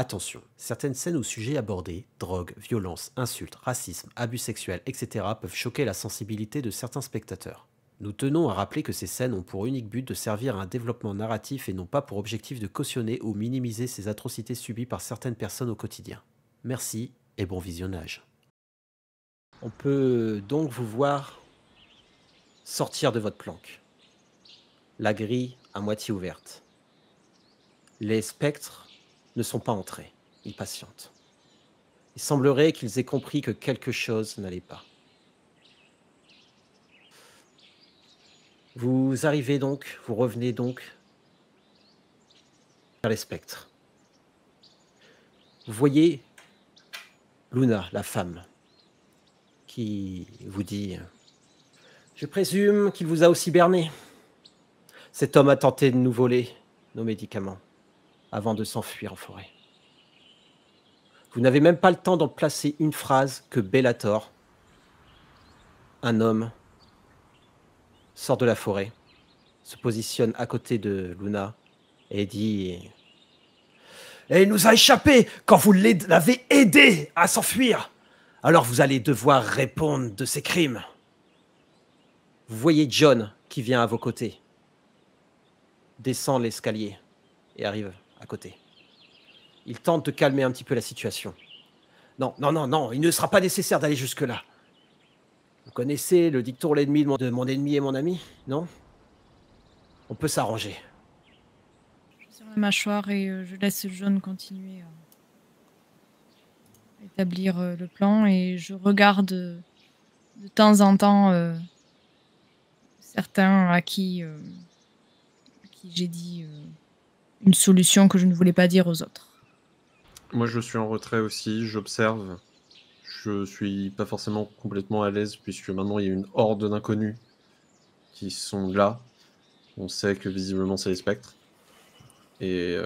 Attention, certaines scènes ou sujets abordés, drogue, violence, insultes, racisme, abus sexuels, etc. peuvent choquer la sensibilité de certains spectateurs. Nous tenons à rappeler que ces scènes ont pour unique but de servir à un développement narratif et non pas pour objectif de cautionner ou minimiser ces atrocités subies par certaines personnes au quotidien. Merci et bon visionnage. On peut donc vous voir sortir de votre planque. La grille à moitié ouverte. Les spectres ne sont pas entrés, ils patientent. Il semblerait qu'ils aient compris que quelque chose n'allait pas. Vous arrivez donc, vous revenez donc vers les spectres. Vous voyez Luna, la femme, qui vous dit « Je présume qu'il vous a aussi berné. Cet homme a tenté de nous voler nos médicaments avant de s'enfuir en forêt. » Vous n'avez même pas le temps d'en placer une phrase que Bellator, un homme, sort de la forêt, se positionne à côté de Luna et dit « Et il nous a échappé quand vous l'avez aidé à s'enfuir. Alors vous allez devoir répondre de ses crimes. » Vous voyez John qui vient à vos côtés, descend l'escalier et arrive à côté. Il tente de calmer un petit peu la situation. Non, non, non, non, il ne sera pas nécessaire d'aller jusque-là. Vous connaissez le dicton l'ennemi de mon ennemi est mon ami, non? On peut s'arranger. Je serre la mâchoire et je laisse John continuer à établir le plan et je regarde de temps en temps certains à qui j'ai dit une solution que je ne voulais pas dire aux autres. Moi, je suis en retrait aussi, j'observe. Je suis pas forcément complètement à l'aise puisque maintenant il y a une horde d'inconnus qui sont là. On sait que visiblement c'est les spectres. Et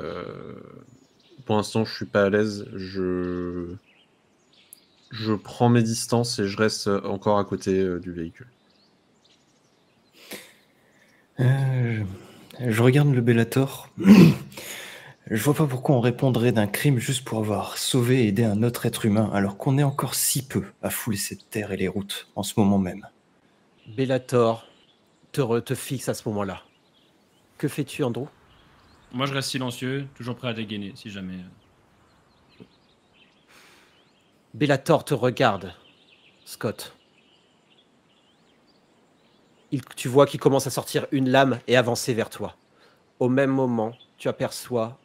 pour l'instant, je suis pas à l'aise. Je prends mes distances et je reste encore à côté du véhicule. Je regarde le Bellator. Je vois pas pourquoi on répondrait d'un crime juste pour avoir sauvé et aidé un autre être humain, alors qu'on est encore si peu à fouler cette terre et les routes, en ce moment même. Bellator te fixe à ce moment-là. Que fais-tu, Andrew? Moi, je reste silencieux, toujours prêt à dégainer, si jamais. Bellator te regarde, Scott. Tu vois qu'il commence à sortir une lame et avancer vers toi. Au même moment, tu aperçois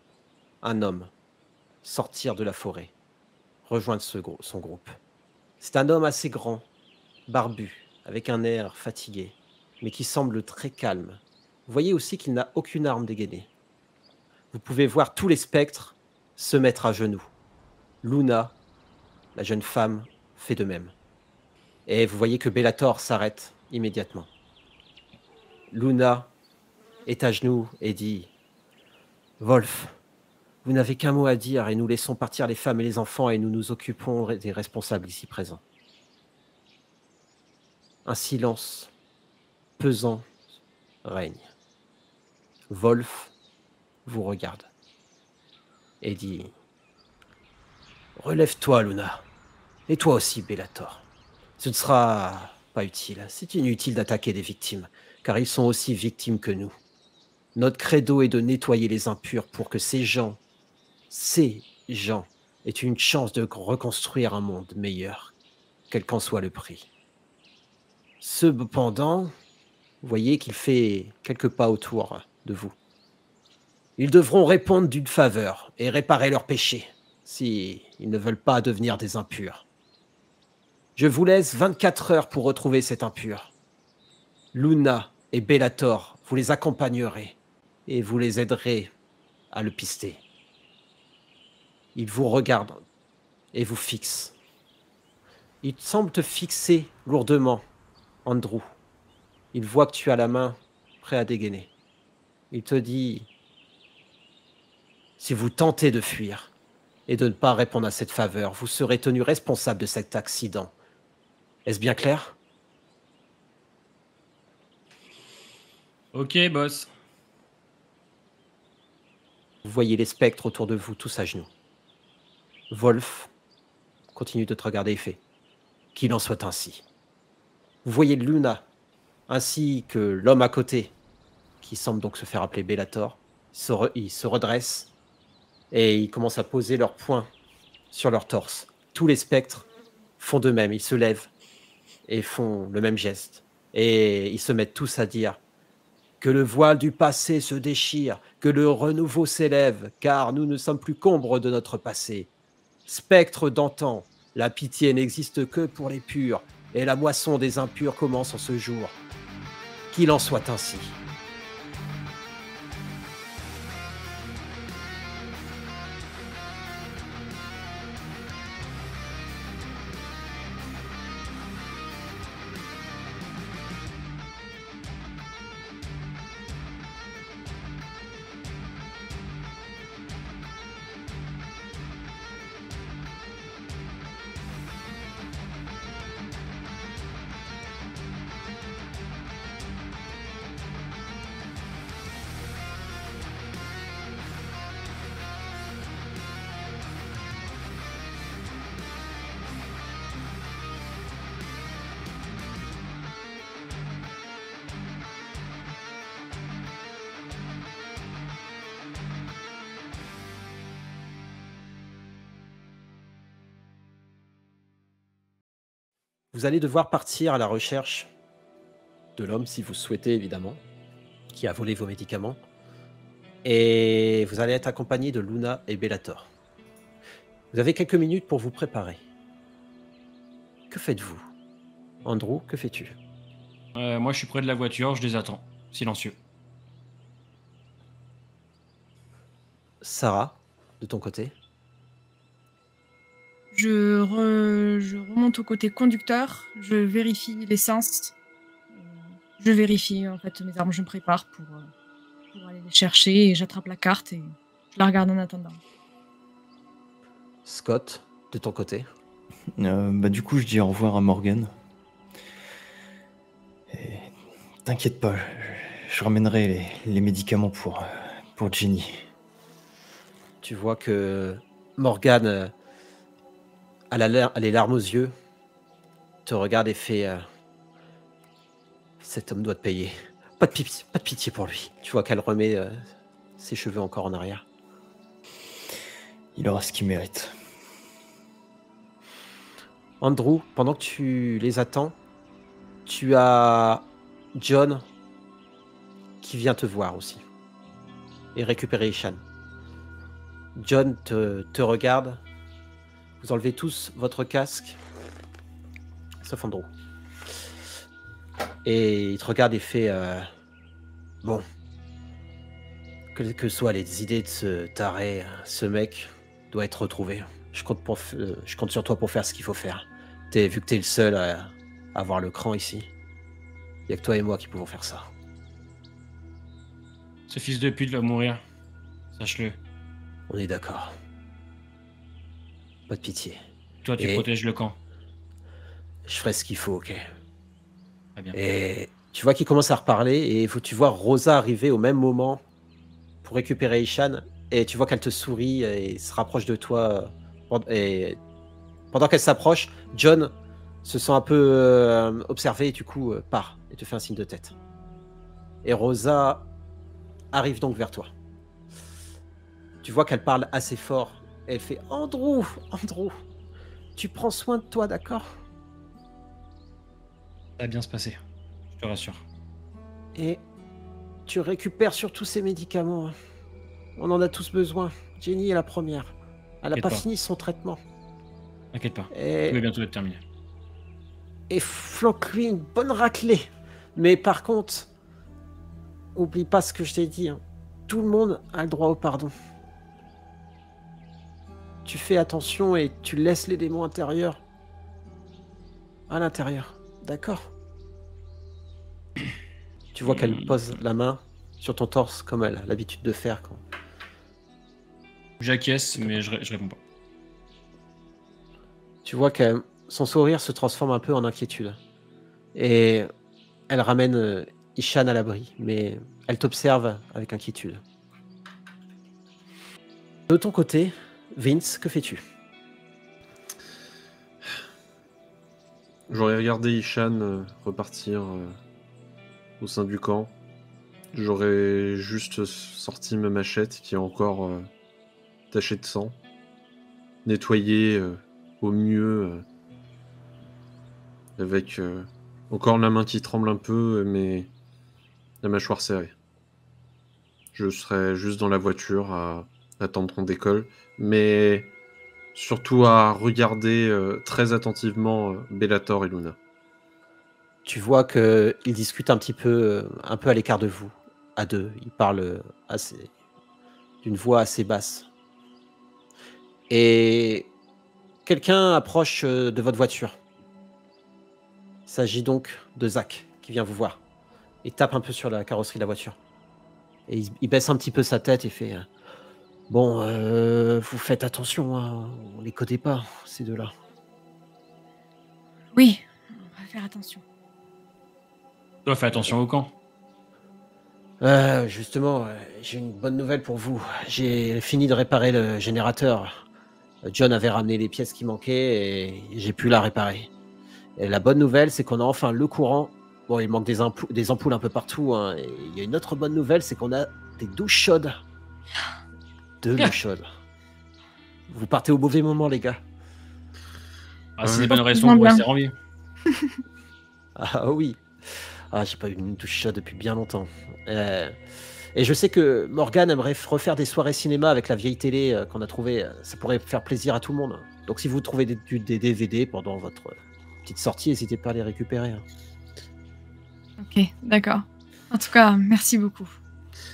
un homme sortir de la forêt, rejoindre son groupe. C'est un homme assez grand, barbu, avec un air fatigué, mais qui semble très calme. Vous voyez aussi qu'il n'a aucune arme dégainée. Vous pouvez voir tous les spectres se mettre à genoux. Luna, la jeune femme, fait de même. Et vous voyez que Bellator s'arrête immédiatement. Luna est à genoux et dit « Wolf, vous n'avez qu'un mot à dire et nous laissons partir les femmes et les enfants et nous nous occupons des responsables ici présents. » Un silence pesant règne. Wolf vous regarde et dit « Relève-toi, Luna, et toi aussi, Bellator. Ce ne sera pas utile, c'est inutile d'attaquer des victimes, car ils sont aussi victimes que nous. Notre credo est de nettoyer les impurs pour que ces gens aient une chance de reconstruire un monde meilleur, quel qu'en soit le prix. Cependant, vous voyez qu'il fait quelques pas autour de vous. Ils devront répondre d'une faveur et réparer leurs péchés, si ils ne veulent pas devenir des impurs. Je vous laisse 24 heures pour retrouver cet impur. Luna et Bellator, vous les accompagnerez et vous les aiderez à le pister. Il vous regarde et vous fixe. Il semble te fixer lourdement, Andrew. Il voit que tu as la main prêt à dégainer. Il te dit, si vous tentez de fuir et de ne pas répondre à cette faveur, vous serez tenu responsable de cet accident. Est-ce bien clair? Ok, boss. Vous voyez les spectres autour de vous, tous à genoux. Wolf continue de te regarder et fait « Qu'il en soit ainsi ». Vous voyez Luna, ainsi que l'homme à côté, qui semble donc se faire appeler Bellator, il se redresse et ils commencent à poser leurs poings sur leur torse. Tous les spectres font de même, ils se lèvent et font le même geste. Et ils se mettent tous à dire que le voile du passé se déchire, que le renouveau s'élève, car nous ne sommes plus qu'ombre de notre passé. Spectre d'antan, la pitié n'existe que pour les purs, et la moisson des impurs commence en ce jour. Qu'il en soit ainsi. Vous allez devoir partir à la recherche de l'homme, si vous souhaitez évidemment, qui a volé vos médicaments. Et vous allez être accompagné de Luna et Bellator. Vous avez quelques minutes pour vous préparer. Que faites-vous? Andrew, que fais-tu? Moi, je suis près de la voiture, je les attends. Silencieux. Sarah, de ton côté? Je remonte au côté conducteur, je vérifie l'essence, je vérifie en fait mes armes, je me prépare pour aller les chercher et j'attrape la carte et je la regarde en attendant. Scott, de ton côté? Du coup, je dis au revoir à Morgan. Et t'inquiète pas, je ramènerai les médicaments pour Jenny. Tu vois que Morgan a les larmes aux yeux, te regarde et fait cet homme doit te payer. Pas de pitié pour lui. Tu vois qu'elle remet ses cheveux encore en arrière. Il aura ce qu'il mérite. Andrew, pendant que tu les attends, tu as John qui vient te voir aussi et récupérer Ishan. John te regarde. Vous enlevez tous votre casque, sauf Andrew. Et il te regarde et fait bon, quelles que soient les idées de ce taré, ce mec doit être retrouvé. Je compte sur toi pour faire ce qu'il faut faire. Vu que t'es le seul à avoir le cran ici, il n'y a que toi et moi qui pouvons faire ça. Ce fils de pute va mourir. Sache-le. On est d'accord. Pas de pitié. Toi, tu protèges le camp. Je ferai ce qu'il faut, ok. Très bien. Et tu vois qu'il commence à reparler et tu vois Rosa arriver au même moment pour récupérer Ishan et tu vois qu'elle te sourit et se rapproche de toi. Et pendant qu'elle s'approche, John se sent un peu observé et du coup part et te fait un signe de tête. Et Rosa arrive donc vers toi. Tu vois qu'elle parle assez fort. Et elle fait Andrew, tu prends soin de toi, d'accord? Ça va bien se passer, je te rassure. Et tu récupères surtout ces médicaments. On en a tous besoin. Jenny est la première. Elle n'a pas fini son traitement. T'inquiète pas, et... tout va bientôt être terminé. Et flanque-lui une bonne raclée. Mais par contre, oublie pas ce que je t'ai dit. Hein. Tout le monde a le droit au pardon. Tu fais attention et tu laisses les démons intérieurs à l'intérieur. D'accord? Tu vois qu'elle pose la main sur ton torse comme elle a l'habitude de faire quand... J'acquiesce, mais je réponds pas. Tu vois que son sourire se transforme un peu en inquiétude. Et elle ramène Ishan à l'abri, mais elle t'observe avec inquiétude. De ton côté, Vince, que fais-tu? J'aurais regardé Ishan repartir au sein du camp. J'aurais juste sorti ma machette qui est encore tachée de sang. Nettoyé au mieux avec encore la main qui tremble un peu, mais la mâchoire serrée. Je serais juste dans la voiture à attendre qu'on décolle, mais surtout à regarder très attentivement Bellator et Luna. Tu vois qu'ils discutent un peu à l'écart de vous, à deux. Ils parlent d'une voix assez basse. Et quelqu'un approche de votre voiture. Il s'agit donc de Zach qui vient vous voir. Il tape un peu sur la carrosserie de la voiture. Et il baisse un petit peu sa tête et fait bon, vous faites attention, hein, on les connaît pas, ces deux-là. Oui, on va faire attention. Toi, fais attention au camp. Justement, j'ai une bonne nouvelle pour vous. J'ai fini de réparer le générateur. John avait ramené les pièces qui manquaient et j'ai pu la réparer. Et la bonne nouvelle, c'est qu'on a enfin le courant. Bon, il manque des ampoules un peu partout, hein. Et il y a une autre bonne nouvelle, c'est qu'on a des douches chaudes. 2 douches chaudes. Vous partez au mauvais moment, les gars. Ah, c'est des bonnes raisons pour rester en vie. Ah oui. Ah, j'ai pas eu une douche chaude depuis bien longtemps. Et je sais que Morgane aimerait refaire des soirées cinéma avec la vieille télé qu'on a trouvée. Ça pourrait faire plaisir à tout le monde. Donc si vous trouvez des DVD pendant votre petite sortie, n'hésitez pas à les récupérer. Hein. Ok, d'accord. En tout cas, merci beaucoup.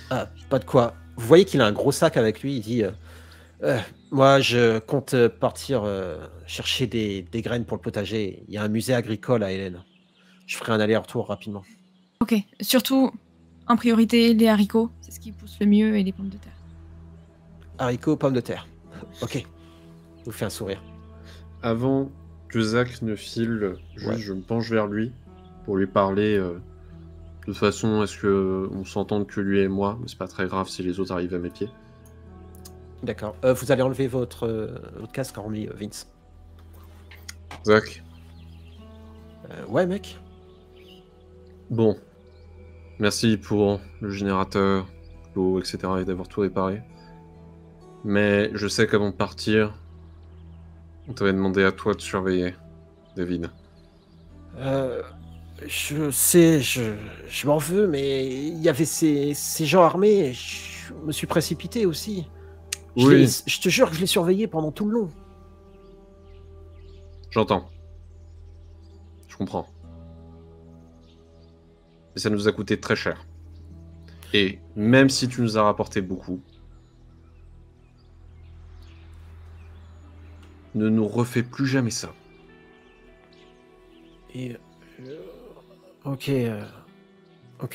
Ah, pas de quoi. Vous voyez qu'il a un gros sac avec lui. Il dit moi, je compte partir chercher des graines pour le potager. Il y a un musée agricole à Hélène. Je ferai un aller-retour rapidement. Ok, surtout, en priorité, les haricots. C'est ce qui pousse le mieux et les pommes de terre. Haricots, pommes de terre. Ok. Je vous fais un sourire. Avant que Zach ne file, juste je me penche vers lui pour lui parler. De toute façon, est-ce qu'on s'entend que lui et moi? Mais c'est pas très grave si les autres arrivent à mes pieds. D'accord. Vous allez enlever votre casque, hormis Vince. Zach. Ouais, mec. Bon. Merci pour le générateur, l'eau, etc. et d'avoir tout réparé. Mais je sais qu'avant de partir, on t'avait demandé à toi de surveiller David. Je sais, je m'en veux, mais il y avait ces gens armés. Et je me suis précipité aussi. Oui. Je te jure que je l'ai surveillé pendant tout le long. J'entends. Je comprends. Mais ça nous a coûté très cher. Et même si tu nous as rapporté beaucoup, ne nous refais plus jamais ça. Et ok,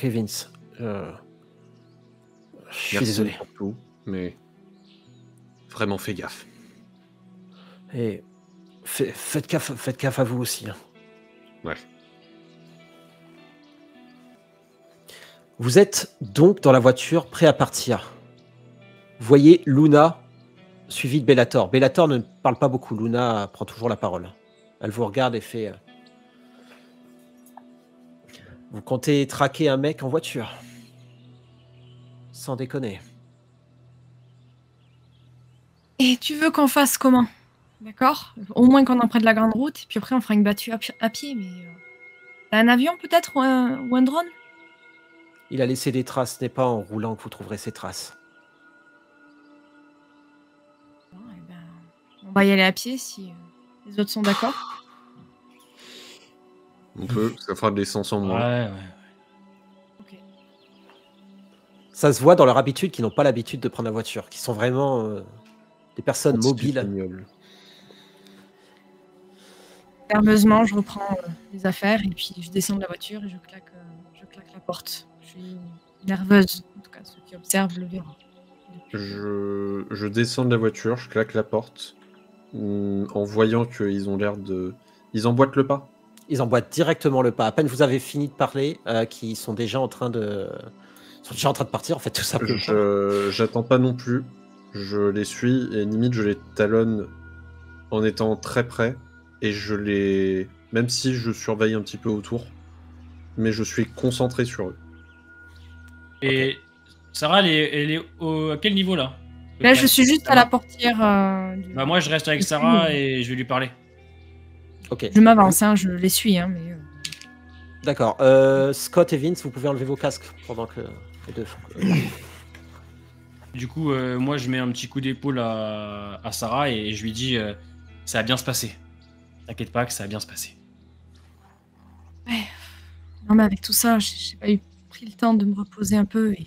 Vince. Je suis désolé. Pour tout, mais vraiment fais gaffe. Et faites gaffe à vous aussi. Hein. Ouais. Vous êtes donc dans la voiture, prêt à partir. Vous voyez Luna, suivie de Bellator. Bellator ne parle pas beaucoup. Luna prend toujours la parole. Elle vous regarde et fait... Vous comptez traquer un mec en voiture? Sans déconner. Et tu veux qu'on fasse comment? D'accord? Au moins qu'on emprunte la grande route, et puis après on fera une battue à pied, mais... T'as un avion peut-être ou un drone? Il a laissé des traces, ce n'est pas en roulant que vous trouverez ces traces. Bon, eh ben, on va y aller à pied si les autres sont d'accord. On peut, ça fera de l'essence en moins. Ouais. Ok. Ça se voit dans leur habitude qu'ils n'ont pas l'habitude de prendre la voiture, qui sont vraiment des personnes mobiles. Ignoble. Nerveusement, je reprends les affaires et puis je descends de la voiture et je claque la porte. Je suis nerveuse, en tout cas, ceux qui observent le verront. Je descends de la voiture, je claque la porte, en voyant qu'ils ont l'air de... Ils emboîtent le pas? Ils emboîtent directement le pas. À peine vous avez fini de parler, qu'ils sont déjà en train de... partir, en fait, tout simplement. J'attends pas non plus. Je les suis et limite je les talonne en étant très près et je les même si je surveille un petit peu autour, mais je suis concentré sur eux. Et Sarah, elle est à quel niveau là? Là, je suis juste à la portière. Bah, moi, je reste avec Sarah et je vais lui parler. Ok. Je m'avance, hein, je les suis. Hein, mais, D'accord. Scott et Vince, vous pouvez enlever vos casques pendant que les deux font. Du coup, moi, je mets un petit coup d'épaule à Sarah et je lui dis ça va bien se passer. T'inquiète pas que ça va bien se passer. Ouais. Non, mais avec tout ça, j'ai pas pris le temps de me reposer un peu et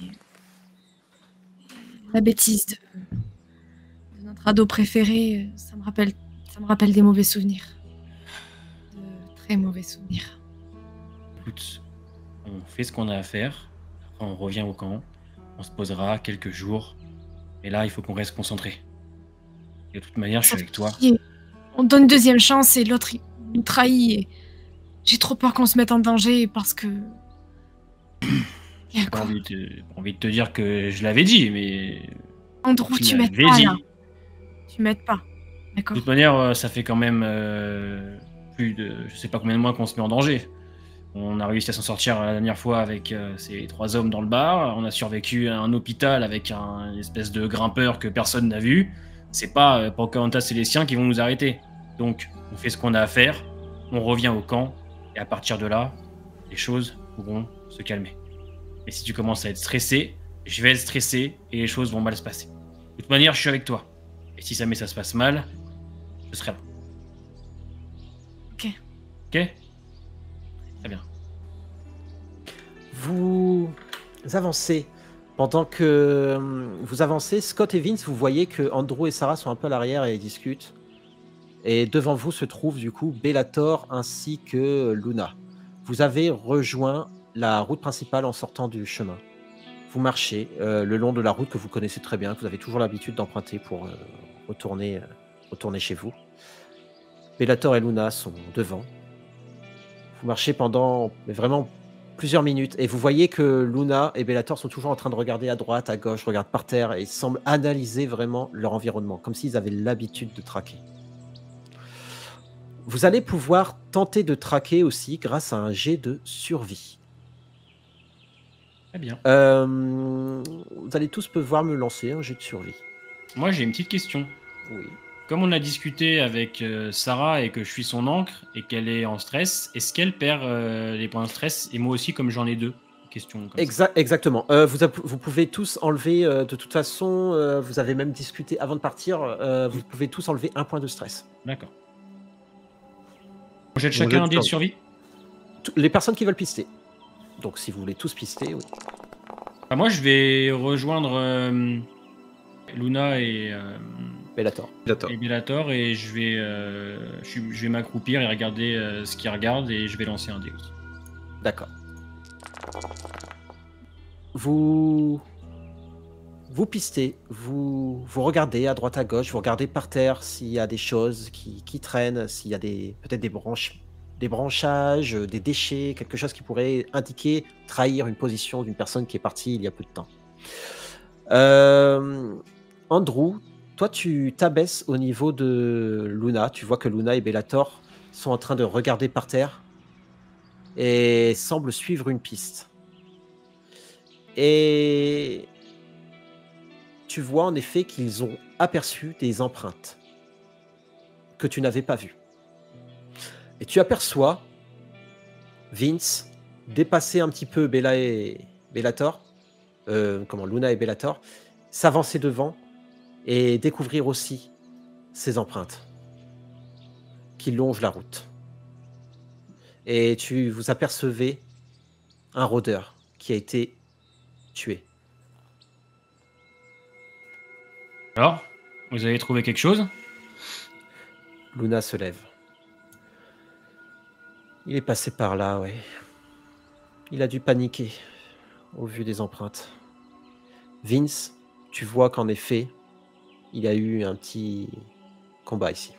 la bêtise de notre ado préféré, ça me rappelle des mauvais souvenirs. De très mauvais souvenirs. Écoute, on fait ce qu'on a à faire. Après, on revient au camp. On se posera quelques jours. Et là, il faut qu'on reste concentré. Et de toute manière, je suis avec toi. On donne une deuxième chance et l'autre, il nous trahit. Et j'ai trop peur qu'on se mette en danger parce que... J'ai pas envie de te dire que je l'avais dit, mais... Andrew, tu m'aides m'avais pas, dit. là. Tu m'aides pas. De D'accord. toute manière, ça fait quand même plus de... Je sais pas combien de mois qu'on se met en danger. On a réussi à s'en sortir la dernière fois avec ces 3 hommes dans le bar. On a survécu à un hôpital avec une espèce de grimpeur que personne n'a vu. C'est pas Pocahontas et les siens qui vont nous arrêter. Donc, on fait ce qu'on a à faire. On revient au camp. Et à partir de là, les choses pourront se calmer. Et si tu commences à être stressé, je vais être stressé et les choses vont mal se passer. De toute manière, je suis avec toi. Et si jamais ça se passe mal, je serai là. Ok. Ok ? Très bien. Vous avancez. Pendant que vous avancez, Scott et Vince, vous voyez que Andrew et Sarah sont un peu à l'arrière et ils discutent. Et devant vous se trouve du coup Bellator ainsi que Luna. Vous avez rejoint la route principale en sortant du chemin. Vous marchez le long de la route que vous connaissez très bien, que vous avez toujours l'habitude d'emprunter pour retourner chez vous. Bellator et Luna sont devant. Vous marchez pendant vraiment plusieurs minutes et vous voyez que Luna et Bellator sont toujours en train de regarder à droite, à gauche, regardent par terre et ils semblent analyser vraiment leur environnement, comme s'ils avaient l'habitude de traquer. Vous allez pouvoir tenter de traquer aussi grâce à un jet de survie. Très bien. Vous allez tous pouvoir me lancer un jet de survie. Moi, j'ai une petite question. Oui. Comme on a discuté avec Sarah et que je suis son encre et qu'elle est en stress, est-ce qu'elle perd les points de stress? Et moi aussi, comme j'en ai 2. Question comme ça. Exactement. Vous pouvez tous enlever, de toute façon, vous avez même discuté avant de partir, vous pouvez tous enlever 1 point de stress. D'accord. On jette chacun un dé de survie? Les personnes qui veulent pister. Donc si vous voulez tous pister, oui. Enfin, moi, je vais rejoindre Luna et Bellator. Bellator et je vais m'accroupir et regarder ce qu'ils regardent et je vais lancer un dé aussi. D'accord. Vous pistez, vous regardez à droite à gauche, vous regardez par terre s'il y a des choses qui traînent, s'il y a peut-être des branchages, des déchets, quelque chose qui pourrait indiquer, trahir une position d'une personne qui est partie il y a peu de temps. Andrew, toi tu t'abaisses au niveau de Luna, tu vois que Luna et Bellator sont en train de regarder par terre et semblent suivre une piste. Et tu vois en effet qu'ils ont aperçu des empreintes que tu n'avais pas vues. Et tu aperçois Vince dépasser un petit peu Luna et Bellator, s'avancer devant et découvrir aussi ces empreintes qui longent la route. Et vous apercevez un rôdeur qui a été tué. Alors, vous avez trouvé quelque chose? Luna se lève. Il est passé par là, oui. Il a dû paniquer au vu des empreintes. Vince, tu vois qu'en effet, il y a eu un petit combat ici.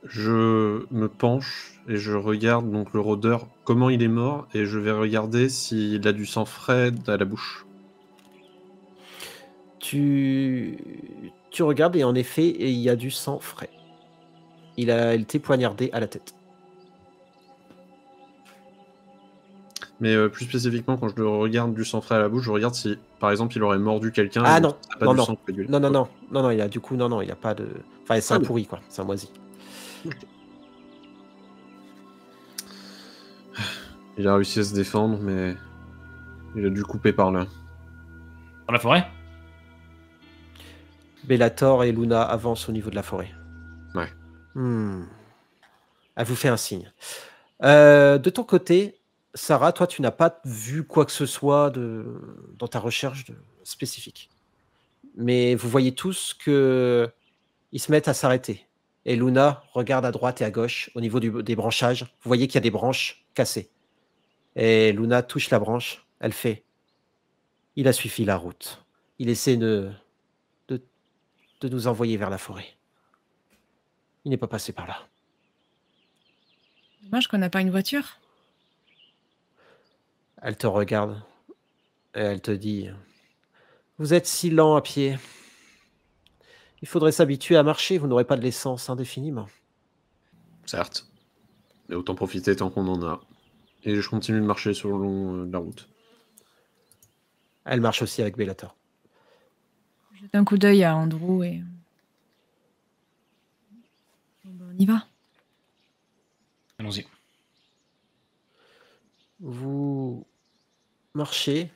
Je me penche et je regarde donc le rôdeur, comment il est mort, et je vais regarder s'il a du sang frais à la bouche. Tu regardes et en effet, il y a du sang frais. Il a été poignardé à la tête. Mais plus spécifiquement, quand je le regarde du sang frais à la bouche, je regarde si, par exemple, il aurait mordu quelqu'un. Ah et non, ça n'a pas non, du non. sang coagulé. Non, non, non, non, non, il y a du coup, non, il n'y a pas de. Enfin, c'est Ah, un mais- pourri, quoi. C'est un moisi. Il a réussi à se défendre, mais il a dû couper par là. Dans la forêt? Bellator et Luna avancent au niveau de la forêt. Ouais. Elle vous fait un signe. De ton côté, Sarah, toi, tu n'as pas vu quoi que ce soit dans ta recherche spécifique. Mais vous voyez tous qu'ils se mettent à s'arrêter. Et Luna regarde à droite et à gauche au niveau des branchages. Vous voyez qu'il y a des branches cassées. Et Luna touche la branche. Elle fait. Il a suivi la route. Il essaie de nous envoyer vers la forêt. Il n'est pas passé par là. Dommage qu'on n'a pas une voiture. Elle te regarde et elle te dit vous êtes si lent à pied. Il faudrait s'habituer à marcher, vous n'aurez pas de l'essence indéfiniment. Certes. Mais autant profiter tant qu'on en a. Et je continue de marcher sur le long de la route. Elle marche aussi avec Bellator. Je jette un coup d'œil à Andrew et. Bon, ben, on y va. Allons-y. Vous marchez.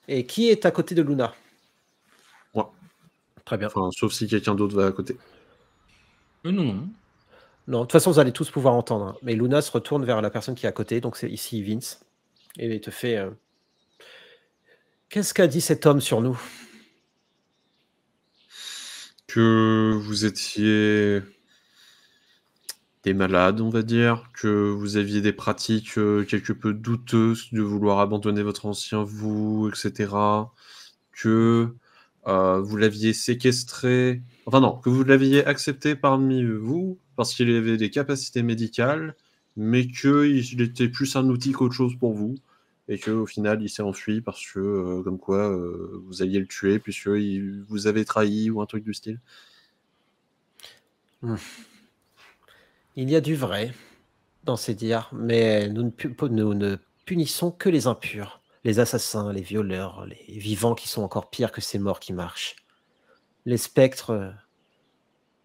Et qui est à côté de Luna? Moi. Très bien. Enfin, sauf si quelqu'un d'autre va à côté. Non. Non, de toute façon, vous allez tous pouvoir entendre. Hein. Mais Luna se retourne vers la personne qui est à côté, donc c'est ici Vince. Et il te fait qu'est-ce qu'a dit cet homme sur nous? Que vous étiez des malades, on va dire, que vous aviez des pratiques quelque peu douteuses de vouloir abandonner votre ancien vous, etc. Que vous l'aviez séquestré, enfin non, que vous l'aviez accepté parmi vous parce qu'il avait des capacités médicales, mais qu'il était plus un outil qu'autre chose pour vous, et qu'au final il s'est enfui parce que, comme quoi, vous alliez le tuer puisqu'il vous avait trahi ou un truc du style. Il y a du vrai dans ces dires, mais nous ne punissons que les impurs, les assassins, les violeurs, les vivants qui sont encore pires que ces morts qui marchent. Les spectres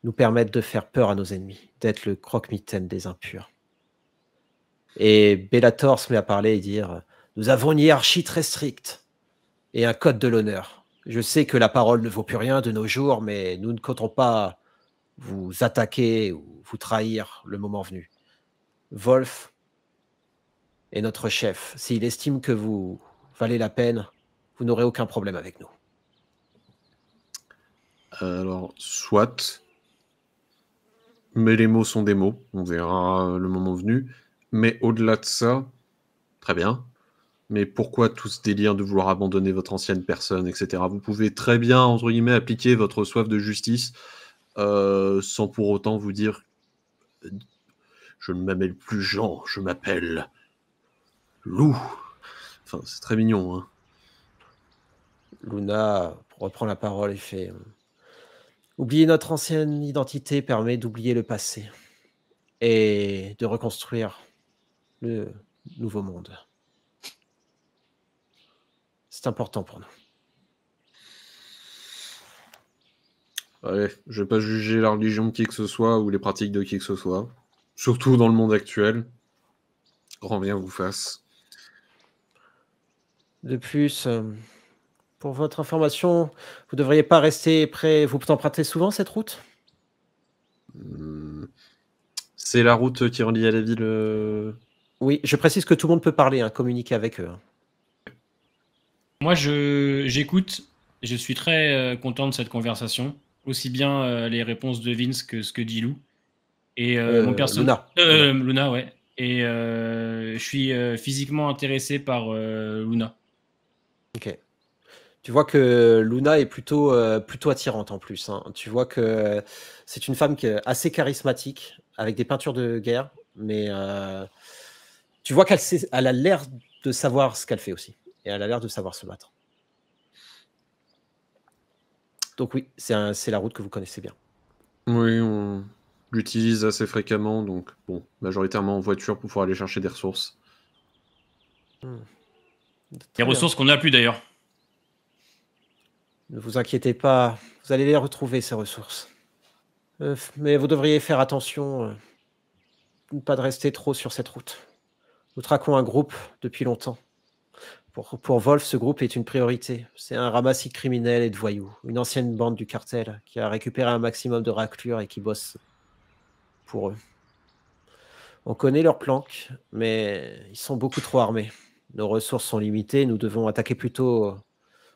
nous permettent de faire peur à nos ennemis, d'être le croque-mitaine des impurs. Et Bellator se met à parler et dire « Nous avons une hiérarchie très stricte et un code de l'honneur. Je sais que la parole ne vaut plus rien de nos jours, mais nous ne comptons pas vous attaquer ou vous trahir le moment venu. Wolf est notre chef. S'il estime que vous valez la peine, vous n'aurez aucun problème avec nous. » Alors, soit, mais les mots sont des mots, on verra le moment venu. Mais au-delà de ça, très bien. Mais pourquoi tout ce délire de vouloir abandonner votre ancienne personne, etc. Vous pouvez très bien, entre guillemets, appliquer votre soif de justice sans pour autant vous dire je ne m'appelle plus Jean, je m'appelle Lou. Enfin, c'est très mignon, hein. Luna reprend la parole et fait oublier notre ancienne identité permet d'oublier le passé et de reconstruire le nouveau monde. C'est important pour nous. Ouais, je vais pas juger la religion de qui que ce soit ou les pratiques de qui que ce soit. Surtout dans le monde actuel. Grand bien vous fasse. De plus, pour votre information, vous ne devriez pas rester près. Vous empruntez souvent cette route? C'est la route qui relie à la ville. Oui, je précise que tout le monde peut parler, hein, communiquer avec eux. Hein. Moi, j'écoute. Je suis très content de cette conversation. Aussi bien les réponses de Vince que ce que dit Lou. Et mon personnage. Luna, ouais. Et je suis physiquement intéressé par Luna. Ok. Tu vois que Luna est plutôt attirante en plus. Hein. Tu vois que c'est une femme qui est assez charismatique, avec des peintures de guerre, mais tu vois elle a l'air de savoir ce qu'elle fait aussi. Et elle a l'air de savoir se battre. Donc oui, c'est la route que vous connaissez bien. Oui, on l'utilise assez fréquemment, donc bon, majoritairement en voiture pour pouvoir aller chercher des ressources. Les Très bien. ressources qu'on n'a plus d'ailleurs. Ne vous inquiétez pas, vous allez les retrouver, ces ressources. Mais vous devriez faire attention, ne pas de rester trop sur cette route. Nous traquons un groupe depuis longtemps. Pour Wolf, ce groupe est une priorité. C'est un ramassis de criminels et de voyous, une ancienne bande du cartel qui a récupéré un maximum de raclures et qui bosse pour eux. On connaît leurs planques, mais ils sont beaucoup trop armés. Nos ressources sont limitées, nous devons attaquer plutôt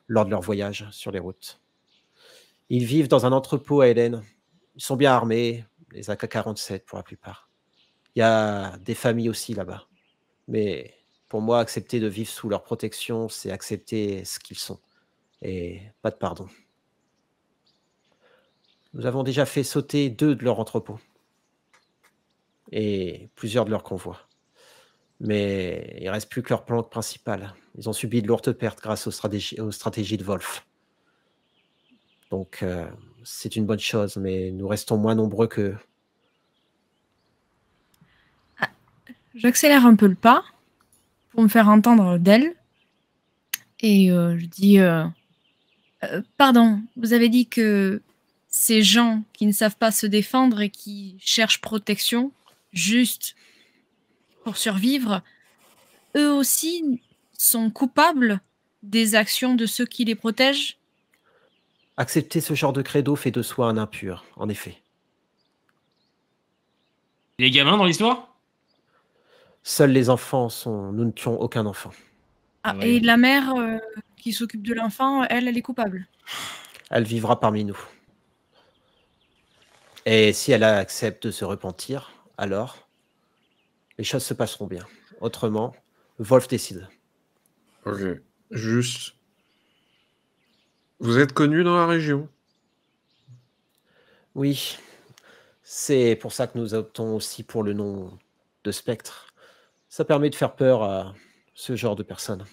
lors de leur voyage sur les routes. Ils vivent dans un entrepôt à Hélène. Ils sont bien armés, les AK-47 pour la plupart. Il y a des familles aussi là-bas. Mais pour moi, accepter de vivre sous leur protection, c'est accepter ce qu'ils sont. Et pas de pardon. Nous avons déjà fait sauter 2 de leurs entrepôts. Et plusieurs de leurs convois. Mais il ne reste plus que leur planque principale. Ils ont subi de lourdes pertes grâce aux stratégies de Wolf. Donc, c'est une bonne chose, mais nous restons moins nombreux qu'eux. J'accélère un peu le pas pour me faire entendre d'elle. Et je dis pardon, vous avez dit que ces gens qui ne savent pas se défendre et qui cherchent protection juste pour survivre, eux aussi sont coupables des actions de ceux qui les protègent? Accepter ce genre de credo fait de soi un impur, en effet. Les gamins dans l'histoire? Seuls les enfants sont... Nous ne tuons aucun enfant. Ah, Ouais. et la mère qui s'occupe de l'enfant, elle est coupable. Elle vivra parmi nous. Et si elle accepte de se repentir, alors les choses se passeront bien. Autrement, Wolf décide. Ok. Juste. Vous êtes connu dans la région? Oui, c'est pour ça que nous optons aussi pour le nom de Spectre. Ça permet de faire peur à ce genre de personnes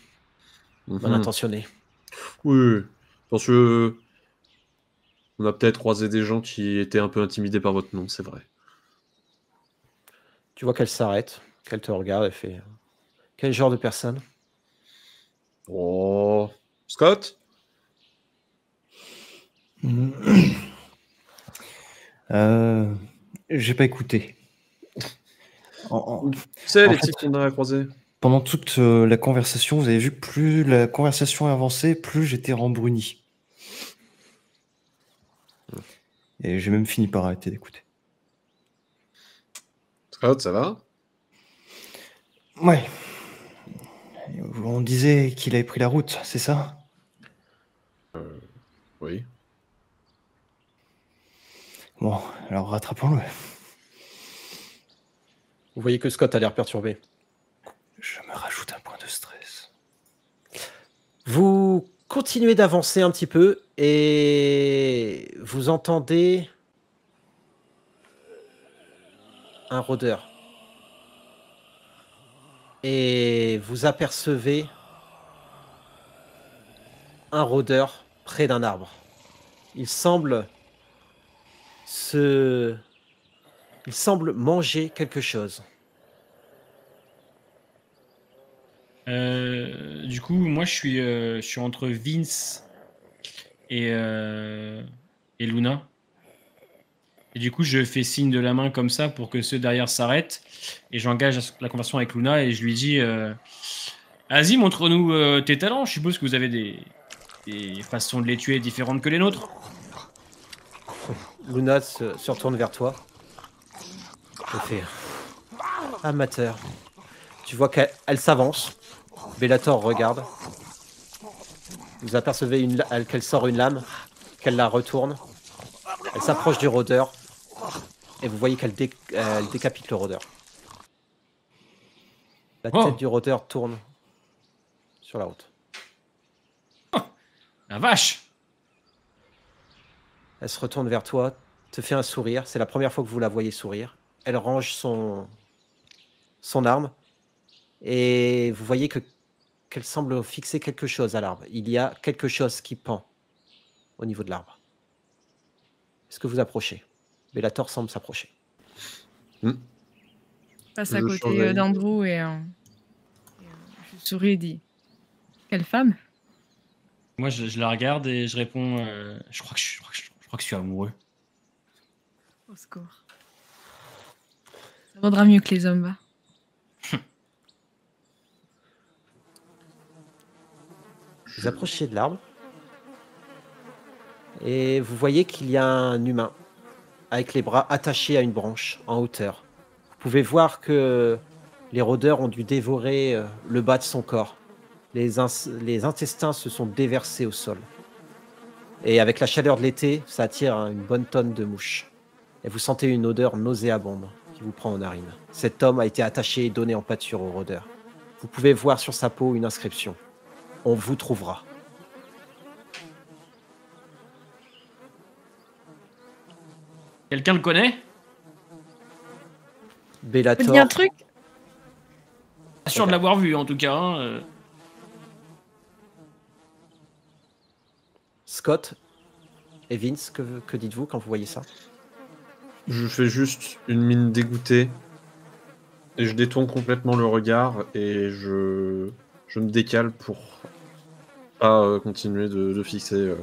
mal intentionnées. Oui, parce que on a peut-être croisé des gens qui étaient un peu intimidés par votre nom, c'est vrai. Tu vois qu'elle s'arrête, qu'elle te regarde et fait « Quel genre de personne ?» Oh, Scott? J'ai pas écouté. Tu sais, en les fait, types qu'on a croisés. Pendant toute la conversation, vous avez vu, plus la conversation avançait, plus j'étais rembruni. Et j'ai même fini par arrêter d'écouter. Scott, ça va? Ouais. On disait qu'il avait pris la route, c'est ça? Oui. Bon, alors rattrapons-le. Vous voyez que Scott a l'air perturbé. Je me rajoute un point de stress. Vous continuez d'avancer un petit peu et vous entendez un rôdeur. Et vous apercevez un rôdeur près d'un arbre. Il semble manger quelque chose. Du coup, moi, je suis entre Vince et Luna. Et du coup, je fais signe de la main comme ça pour que ceux derrière s'arrêtent. Et j'engage la conversation avec Luna et je lui dis vas-y, montre-nous tes talents. Je suppose que vous avez des façons de les tuer différentes que les nôtres. Luna se retourne vers toi. Elle fait amateur. Tu vois qu'elle s'avance. Bellator regarde. Vous apercevez qu'elle sort une lame, qu'elle la retourne. Elle s'approche du rôdeur. Et vous voyez qu'elle elle décapite le rôdeur. La tête du rôdeur tourne sur la route. La vache! Elle se retourne vers toi, te fait un sourire. C'est la première fois que vous la voyez sourire. Elle range son arme. Et vous voyez qu'elle semble fixer quelque chose à l'arbre. Il y a quelque chose qui pend au niveau de l'arbre. Est-ce que vous approchez? Bellator semble s'approcher. Passe à Je côté surveille. d'Andrew et souris et dit quelle femme? Moi, je la regarde et je réponds je crois que je suis amoureux. Au secours. Ça vaudra mieux que les hommes, va. Vous approchez de l'arbre et vous voyez qu'il y a un humain avec les bras attachés à une branche en hauteur. Vous pouvez voir que les rôdeurs ont dû dévorer le bas de son corps. Les intestins se sont déversés au sol. Et avec la chaleur de l'été, ça attire une bonne tonne de mouches. Et vous sentez une odeur nauséabonde qui vous prend aux narines. Cet homme a été attaché et donné en pâture aux rôdeurs. Vous pouvez voir sur sa peau une inscription. On vous trouvera. Quelqu'un le connaît? Tu peux Bellator. dire un truc? Pas sûr de l'avoir vu en tout cas. Hein. Scott et Vince, que dites-vous quand vous voyez ça? Je fais juste une mine dégoûtée et je détourne complètement le regard et je me décale pour pas continuer de fixer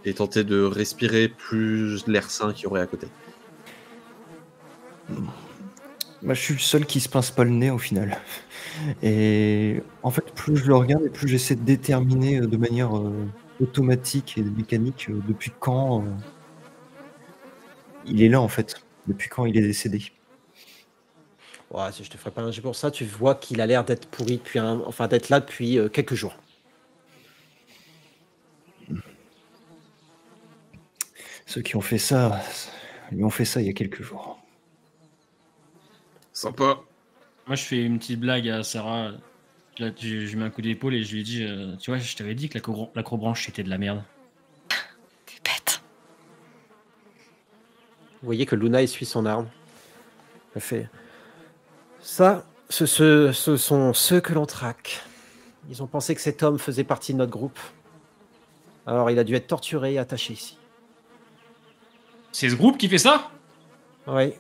et tenter de respirer plus l'air sain qu'il y aurait à côté. Bah, je suis le seul qui se pince pas le nez au final. Et en fait, plus je le regarde et plus j'essaie de déterminer de manière automatique et mécanique depuis quand il est là en fait. Depuis quand il est décédé. Ouais, si je te ferai pas un jet pour ça, tu vois qu'il a l'air d'être pourri depuis d'être là depuis quelques jours. Ceux qui ont fait ça, lui ont fait ça il y a quelques jours. Sympa. Moi, je fais une petite blague à Sarah. Là, je lui mets un coup d'épaule et je lui dis tu vois, je t'avais dit que l'acrobranche c'était de la merde. T'es bête. Vous voyez que Luna essuie son arme. Elle fait... Ça, ce sont ceux que l'on traque. Ils ont pensé que cet homme faisait partie de notre groupe. Alors il a dû être torturé et attaché ici. C'est ce groupe qui fait ça? Oui,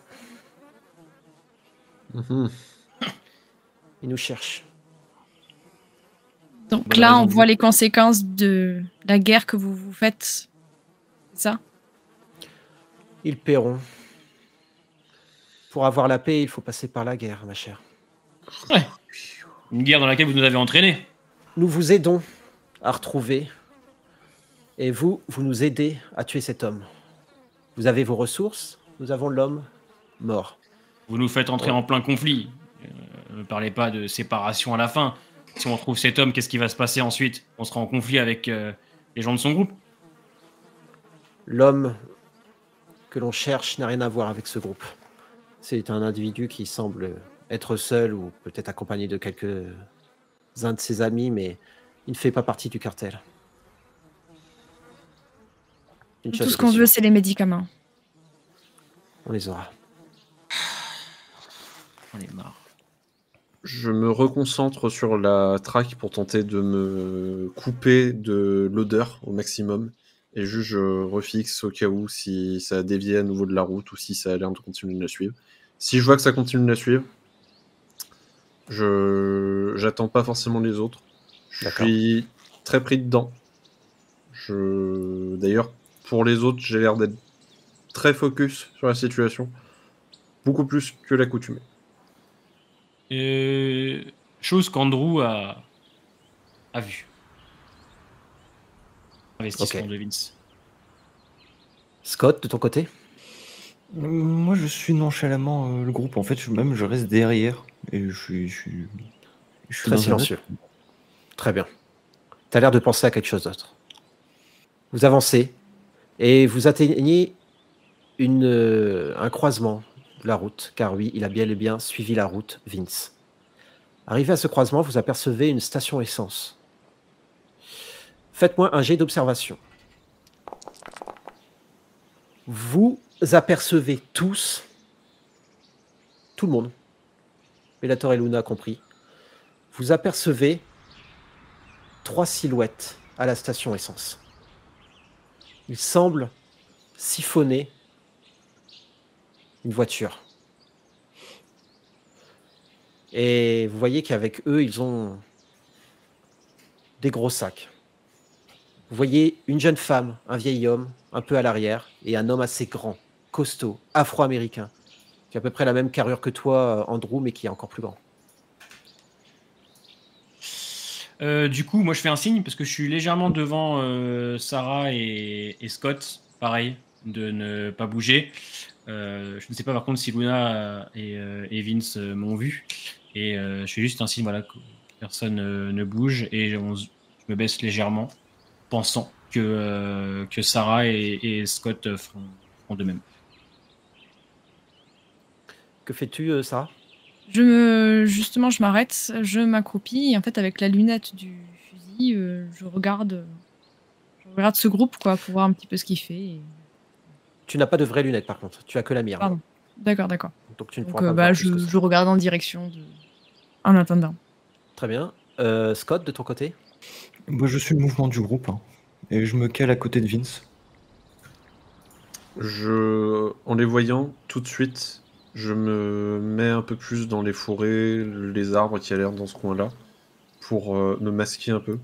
Mhm. il nous cherche. Donc Bonne là, raison on de voit vous. les conséquences de la guerre que vous faites. C'est ça? Ils paieront. Pour avoir la paix, il faut passer par la guerre, ma chère. Ouais. Une guerre dans laquelle vous nous avez entraînés. Nous vous aidons à retrouver. Et vous nous aidez à tuer cet homme. Vous avez vos ressources, nous avons l'homme mort. Vous nous faites entrer en plein conflit. Ne parlez pas de séparation à la fin. Si on retrouve cet homme, qu'est-ce qui va se passer ensuite? On sera en conflit avec les gens de son groupe. L'homme que l'on cherche n'a rien à voir avec ce groupe. C'est un individu qui semble être seul ou peut-être accompagné de quelques-uns de ses amis, mais il ne fait pas partie du cartel. Une Tout chose ce est qu'on sûre, veut, c'est les médicaments. on les aura. On est marre. Je me reconcentre sur la traque pour tenter de me couper de l'odeur au maximum. Et juste, je refixe au cas où si ça a dévié à nouveau de la route ou si ça a l'air de continuer de la suivre. Si je vois que ça continue de la suivre, j'attends pas forcément les autres. Je D'accord. suis très pris dedans. D'ailleurs, pour les autres, j'ai l'air d'être très focus sur la situation. Beaucoup plus que l'accoutumée. Chose qu'Andrew a vue. Investissement Ok. de Vince. Scott, de ton côté? Moi, je suis nonchalamment le groupe. En fait, je reste derrière et je suis Très dans un silencieux. Très bien. Tu as l'air de penser à quelque chose d'autre. Vous avancez et vous atteignez un croisement de la route, car oui, il a bien et bien suivi la route, Vince. Arrivé à ce croisement, vous apercevez une station essence. Faites-moi un jet d'observation. Vous apercevez tous, tout le monde, Bellator et Luna compris, vous apercevez 3 silhouettes à la station essence. Ils semblent siphonner une voiture. Et vous voyez qu'avec eux, ils ont des gros sacs. Vous voyez une jeune femme, un vieil homme, un peu à l'arrière, et un homme assez grand, costaud, afro-américain, qui a à peu près la même carrure que toi, Andrew, mais qui est encore plus grand. Du coup, moi je fais un signe parce que je suis légèrement devant Sarah et Scott, pareil, de ne pas bouger. Je ne sais pas par contre si Luna et Vince m'ont vu. Et je fais juste un signe, voilà, que personne ne bouge. Et je me baisse légèrement, pensant que Sarah et Scott feront de même. Que fais-tu, Sarah? Justement, je m'arrête, je m'accroupis, et en fait, avec la lunette du fusil, je regarde ce groupe, quoi, pour voir un petit peu ce qu'il fait. Et... Tu n'as pas de vraies lunettes, par contre. Tu as que la mire. Pardon. D'accord. Donc tu ne Donc, pourras pas voir plus que ça. je regarde en direction en attendant. Très bien. Scott, de ton côté? Moi, je suis le mouvement du groupe, hein, et je me cale à côté de Vince. En les voyant, tout de suite, je me mets un peu plus dans les forêts, les arbres qui a l'air dans ce coin-là, pour me masquer un peu.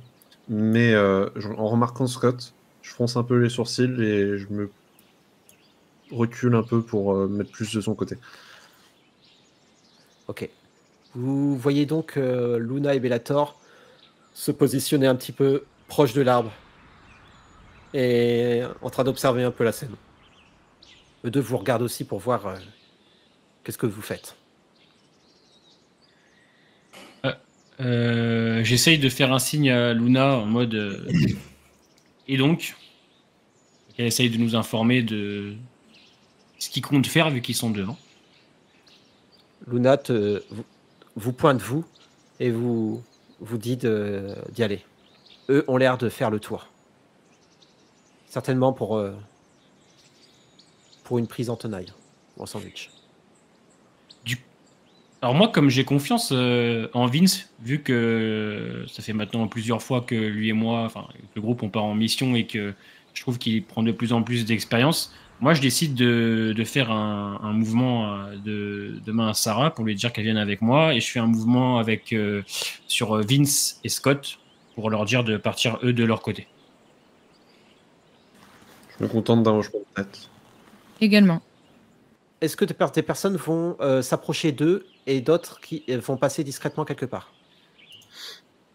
Mais en remarquant Scott, je fronce un peu les sourcils et je me recule un peu pour mettre plus de son côté. Ok. Vous voyez donc Luna et Bellator se positionner un petit peu proche de l'arbre et en train d'observer un peu la scène. Eux deux vous regardent aussi pour voir qu'est-ce que vous faites. J'essaye de faire un signe à Luna en mode et donc qu'elle essaye de nous informer de ce qu'ils comptent faire vu qu'ils sont devant. Luna vous pointe vous et vous dit d'y aller. Eux ont l'air de faire le tour. Certainement pour une prise en tenaille ou en sandwich. Alors moi, comme j'ai confiance en Vince, vu que ça fait maintenant plusieurs fois que lui et moi, enfin le groupe, on part en mission et que je trouve qu'il prend de plus en plus d'expérience, moi je décide de faire un mouvement de main à Sarah pour lui dire qu'elle vienne avec moi, et je fais un mouvement sur Vince et Scott pour leur dire de partir eux de leur côté. Je me contente d'un hochement de tête. Également. Est-ce que des personnes vont s'approcher d'eux et d'autres qui vont passer discrètement quelque part?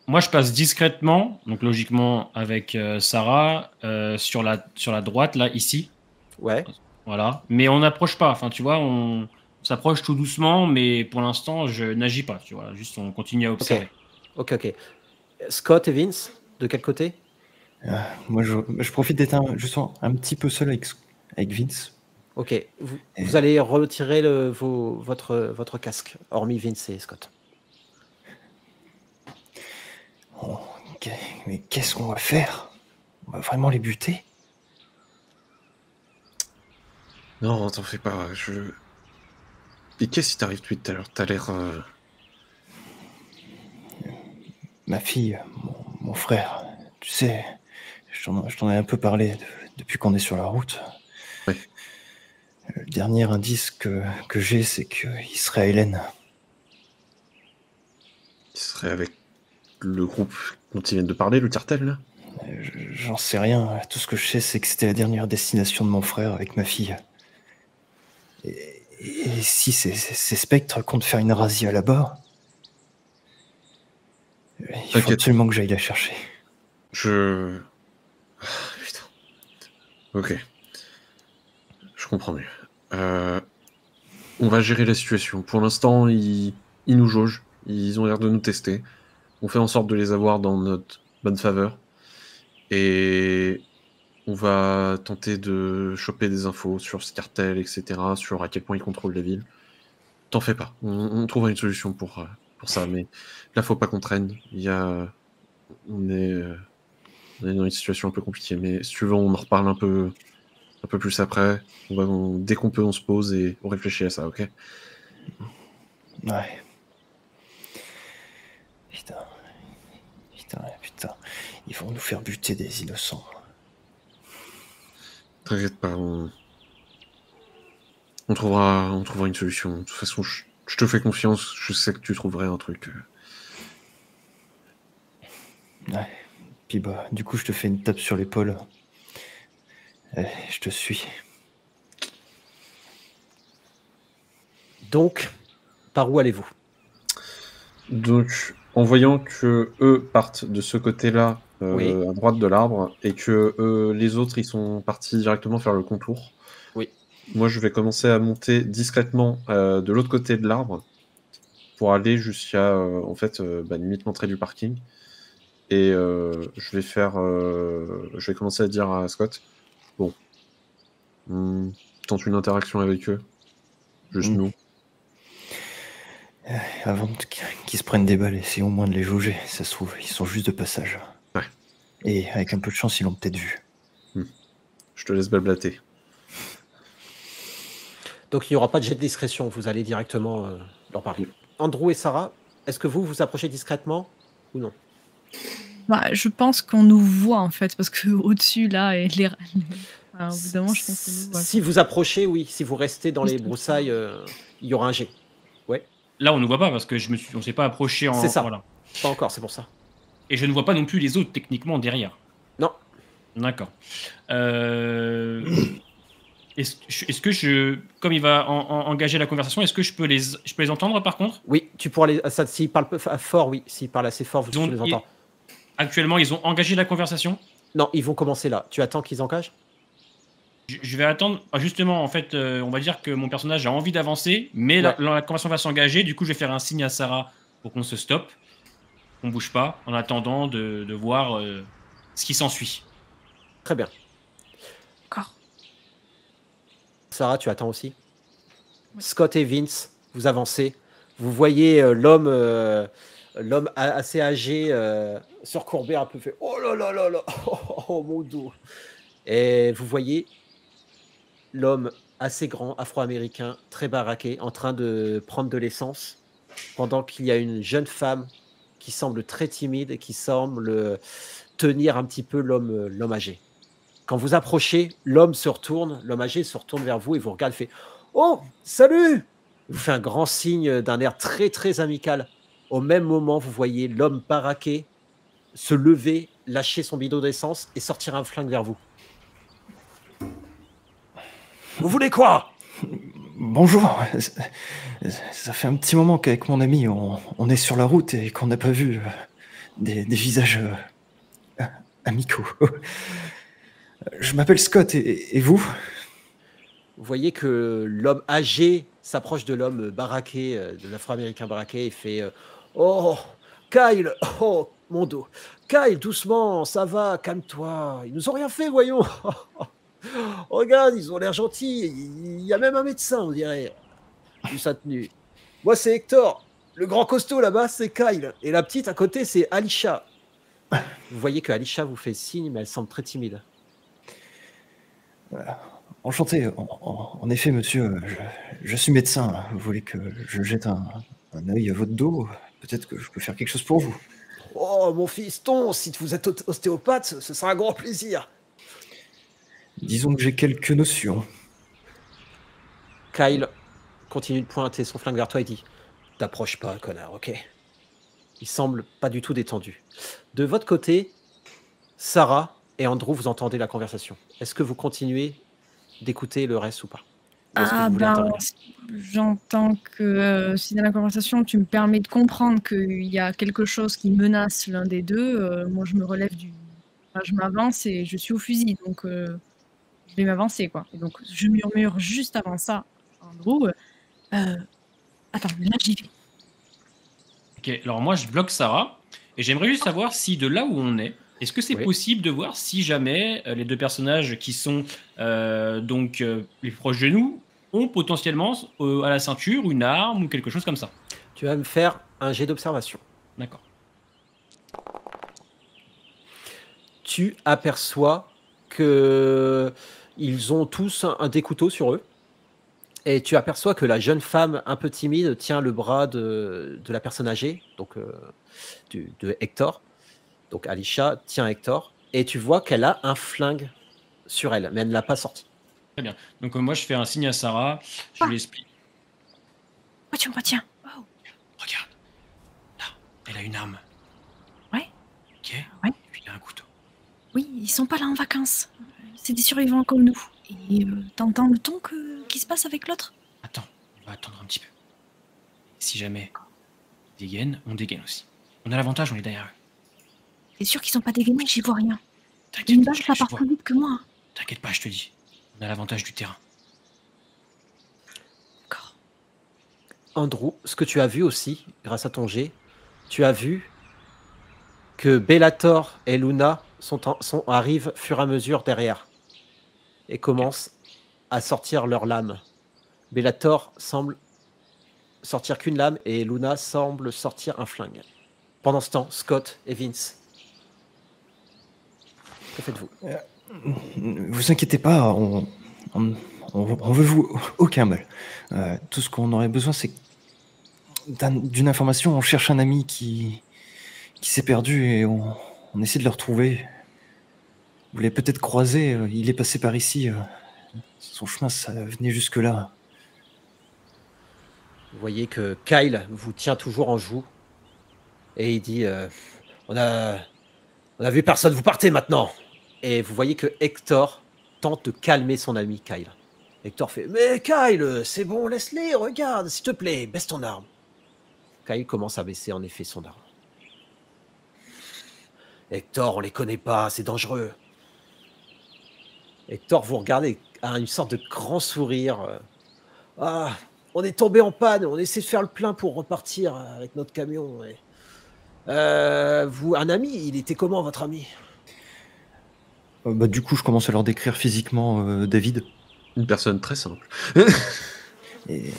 Moi, je passe discrètement, donc logiquement avec Sarah, sur la droite, là, ici. Ouais. Voilà. Mais on n'approche pas. Enfin, tu vois, on s'approche tout doucement, mais pour l'instant, je n'agis pas. Tu vois, juste on continue à observer. Ok. Scott et Vince, de quel côté? Moi, je profite d'être justement un petit peu seul avec Vince. Ok. Vous allez retirer votre casque, hormis Vince et Scott. Oh, mais qu'est-ce qu'on va faire? On va vraiment les buter? Non, t'en fais pas. Et qu'est-ce qui t'arrive depuis tout à l'heure? T'as l'air... Ma fille, mon frère, tu sais, je t'en ai un peu parlé depuis qu'on est sur la route. Oui. Le dernier indice que j'ai, c'est qu'il serait à Hélène. Il serait avec le groupe dont ils viennent de parler, le cartel, là? J'en sais rien. Tout ce que je sais, c'est que c'était la dernière destination de mon frère avec ma fille. Et si ces spectres comptent faire une razzia là-bas, il faut absolument que j'aille la chercher. Putain. Ok. Je comprends mieux. On va gérer la situation. Pour l'instant, ils nous jaugent. Ils ont l'air de nous tester. On fait en sorte de les avoir dans notre bonne faveur. Et on va tenter de choper des infos sur ce cartel, etc., sur à quel point ils contrôlent la ville. T'en fais pas. On trouvera une solution pour ça. Mais là, faut pas qu'on traîne. On est dans une situation un peu compliquée. Mais si tu veux, on en reparle un peu plus après. Dès qu'on peut, on se pose et on réfléchit à ça, ok? Ouais. Putain. Ils vont nous faire buter des innocents. T'inquiète pas, on trouvera une solution. De toute façon, je te fais confiance. Je sais que tu trouverais un truc. Ouais. Puis bah, du coup, je te fais une tape sur l'épaule. Je te suis. Donc, par où allez-vous? Donc, en voyant que eux partent de ce côté-là, Oui. à droite de l'arbre, et que les autres, ils sont partis directement faire le contour, Oui. moi, je vais commencer à monter discrètement de l'autre côté de l'arbre pour aller jusqu'à, en fait, limite l'entrée du parking. Et je vais commencer à dire à Scott, bon, tente une interaction avec eux, juste nous. Avant qu'ils se prennent des balles, essayons au moins de les jauger. Ça se trouve, ils sont juste de passage. Ouais. Et avec un peu de chance, ils l'ont peut-être vu. Je te laisse blablater. Donc il n'y aura pas de jet de discrétion, vous allez directement leur parler. Andrew et Sarah, est-ce que vous vous approchez discrètement ou non? Bah, je pense qu'on nous voit en fait, parce que au-dessus là, et enfin, au bout d'un moment, je pense qu'on nous voit. Si vous approchez, oui. Si vous restez dans les broussailles, il y aura un jet. Ouais. Là, on ne voit pas parce que on s'est pas approché en. C'est ça. Voilà. Pas encore, c'est pour ça. Et je ne vois pas non plus les autres techniquement derrière. Non. D'accord. Est-ce que je, comme il va engager la conversation, est-ce que je peux les entendre par contre? Oui, tu pourras les. Ça, s'ils parlent fort, oui. S'ils parlent assez fort, tu les entends. Actuellement, ils ont engagé la conversation? Non, ils vont commencer là. Tu attends qu'ils engagent? Je vais attendre. Justement, en fait, on va dire que mon personnage a envie d'avancer, mais Ouais. la conversation va s'engager. Du coup, je vais faire un signe à Sarah pour qu'on se stoppe, qu'on bouge pas, en attendant de voir ce qui s'ensuit. Très bien. D'accord. Sarah, tu attends aussi? Oui. Scott et Vince, vous avancez. Vous voyez l'homme assez âgé se recourber un peu, fait oh là là là là, oh mon dos. Et vous voyez l'homme assez grand, afro-américain, très baraqué, en train de prendre de l'essence, pendant qu'il y a une jeune femme qui semble très timide et qui semble tenir un petit peu l'homme âgé. Quand vous approchez, l'homme âgé se retourne vers vous et vous regarde, fait oh, salut! Il vous fait un grand signe d'un air très très amical. Au même moment, vous voyez l'homme baraqué se lever, lâcher son bidon d'essence et sortir un flingue vers vous. Vous voulez quoi? Bonjour. Ça fait un petit moment qu'avec mon ami, on est sur la route et qu'on n'a pas vu des visages amicaux. Je m'appelle Scott, et vous? Vous voyez que l'homme âgé s'approche de l'homme baraqué, de l'afro-américain baraqué, et fait oh, Kyle, oh, mon dos. Kyle, doucement, ça va, calme-toi. Ils nous ont rien fait, voyons. Regarde, ils ont l'air gentils. Il y a même un médecin, on dirait, vu sa tenue. Moi, c'est Hector. Le grand costaud là-bas, c'est Kyle. Et la petite à côté, c'est Alicia. Vous voyez que Alicia vous fait signe, mais elle semble très timide. Enchanté. En effet, monsieur, je suis médecin. Vous voulez que je jette un œil à votre dos? Peut-être que je peux faire quelque chose pour vous. Oh, mon fiston, si vous êtes ostéopathe, ce sera un grand plaisir. Disons que j'ai quelques notions. Kyle continue de pointer son flingue vers toi et dit « T'approches pas, connard, ok ?» Il semble pas du tout détendu. De votre côté, Sarah et Andrew, vous entendez la conversation. Est-ce que vous continuez d'écouter le reste ou pas? Ou est-ce que vous voulez intervenir? J'entends que si dans la conversation tu me permets de comprendre qu'il y a quelque chose qui menace l'un des deux, moi je me relève enfin, je m'avance et je suis au fusil, donc je vais m'avancer quoi. Et donc je murmure juste avant ça à Andrew, attends, là j'y vais. Ok, alors moi je bloque Sarah et j'aimerais juste savoir si de là où on est-ce que c'est Oui. possible de voir si jamais les deux personnages qui sont les proches de nous ont potentiellement à la ceinture une arme ou quelque chose comme ça? Tu vas me faire un jet d'observation. D'accord. Tu aperçois que ils ont tous des couteaux sur eux. Et tu aperçois que la jeune femme un peu timide tient le bras de la personne âgée, donc de Hector. Donc Alicia tient Hector. Et tu vois qu'elle a un flingue sur elle, mais elle ne l'a pas sorti. Très bien. Donc moi je fais un signe à Sarah, je lui explique. Oh, tu me retiens. Oh. Regarde, là, elle a une arme. Ouais. Ok. Ouais. Et puis il a un couteau. ils sont pas là en vacances. C'est des survivants comme nous. Et t'entends le ton qui se passe avec l'autre? Attends, on va attendre un petit peu. Si jamais ils dégainent, on dégaine aussi. On a l'avantage, on est derrière eux. T'es sûr qu'ils sont pas dégainés? J'y vois rien. T'inquiète Une pas, balle, ça part plus vite que moi. T'inquiète pas, je te dis. On a l'avantage du terrain. D'accord. Andrew, ce que tu as vu aussi, grâce à ton jet, tu as vu que Bellator et Luna arrivent fur et à mesure derrière et commencent à sortir leurs lames. Bellator semble sortir qu'une lame et Luna semble sortir un flingue. Pendant ce temps, Scott et Vince, que faites-vous? Vous inquiétez pas, on veut vous aucun mal. Tout ce qu'on aurait besoin, c'est d'une information. On cherche un ami qui s'est perdu et on essaie de le retrouver. Vous l'avez peut-être croisé, il est passé par ici. Son chemin, ça venait jusque-là. Vous voyez que Kyle vous tient toujours en joue et il dit on a vu personne, vous partez maintenant. Et vous voyez que Hector tente de calmer son ami Kyle. Hector fait mais Kyle, c'est bon, laisse-les, regarde, s'il te plaît, baisse ton arme. Kyle commence à baisser en effet son arme. Hector, on les connaît pas, c'est dangereux. Hector, vous regardez à une sorte de grand sourire. Ah, on est tombé en panne, on essaie de faire le plein pour repartir avec notre camion. Vous, un ami, il était comment votre ami? Du coup, je commence à leur décrire physiquement David. Une personne très simple. Et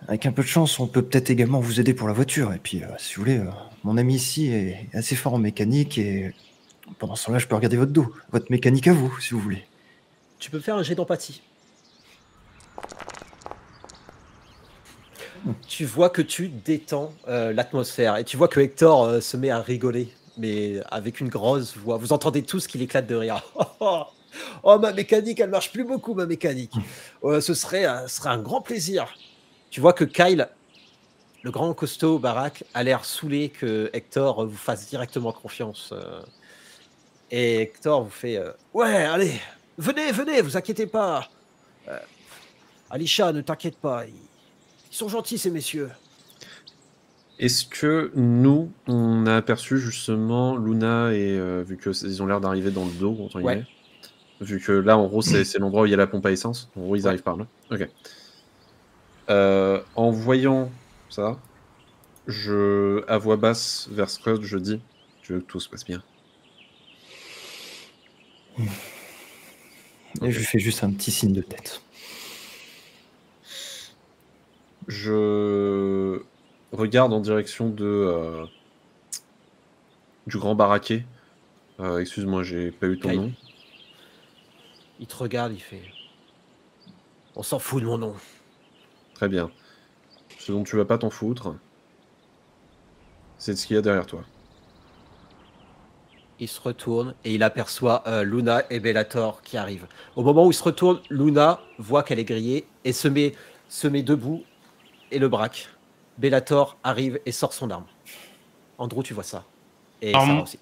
avec un peu de chance, on peut peut-être également vous aider pour la voiture. Et puis, si vous voulez, mon ami ici est assez fort en mécanique et pendant ce temps-là, je peux regarder votre dos, votre mécanique à vous, si vous voulez. Tu peux faire un jet d'empathie. Tu vois que tu détends l'atmosphère et tu vois que Hector se met à rigoler, mais avec une grosse voix. Vous entendez tous qu'il éclate de rire. Oh, ma mécanique, elle marche plus beaucoup, ma mécanique. Ce serait un grand plaisir. Tu vois que Kyle, le grand costaud Barak, a l'air saoulé que Hector vous fasse directement confiance. Et Hector vous fait ouais, allez, venez, vous inquiétez pas. Alisha, ne t'inquiète pas. Ils sont gentils, ces messieurs. Est-ce que nous, on a aperçu justement Luna et vu qu'ils ont l'air d'arriver dans le dos, entre guillemets, vu que là, en gros, c'est l'endroit où il y a la pompe à essence. En gros, ils arrivent par là. Ok. En voyant ça, à voix basse vers Scott, je dis tu veux que tout se passe bien. Et je lui fais juste un petit signe de tête. Je regarde en direction du grand baraquet. Excuse-moi, j'ai pas eu ton nom. Il te regarde, il fait on s'en fout de mon nom. Très bien. Ce dont tu vas pas t'en foutre, c'est ce qu'il y a derrière toi. Il se retourne et il aperçoit Luna et Bellator qui arrivent. Au moment où il se retourne, Luna voit qu'elle est grillée et se met debout et le braque. Bellator arrive et sort son arme. Andrew, tu vois ça. Et Alors, Sarah aussi.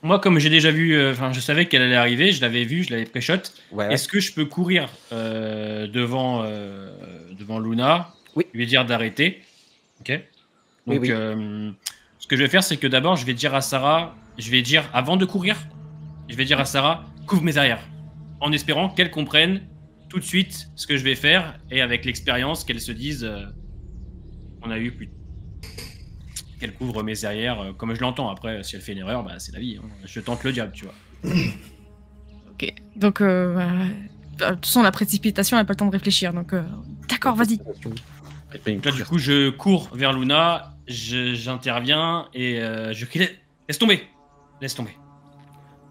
Moi, comme j'ai déjà vu, je savais qu'elle allait arriver, je l'avais vu, je l'avais pré-shot. Ouais. Est-ce que je peux courir devant Luna, Oui. lui dire d'arrêter? Ok. Donc, Oui. ce que je vais faire, c'est que d'abord, je vais dire à Sarah, avant de courir, je vais dire à Sarah, couvre mes arrières, en espérant qu'elle comprenne tout de suite ce que je vais faire et avec l'expérience qu'elle se dise, on a eu plus. Qu'elle couvre mes arrières comme je l'entends. Après, si elle fait une erreur, bah, c'est la vie. Hein. Je tente le diable, tu vois. Ok. Donc, de toute façon, la précipitation, elle n'a pas le temps de réfléchir. Donc, d'accord, vas-y. Donc là, du coup, je cours vers Luna, j'interviens et je crie laisse tomber. Laisse tomber.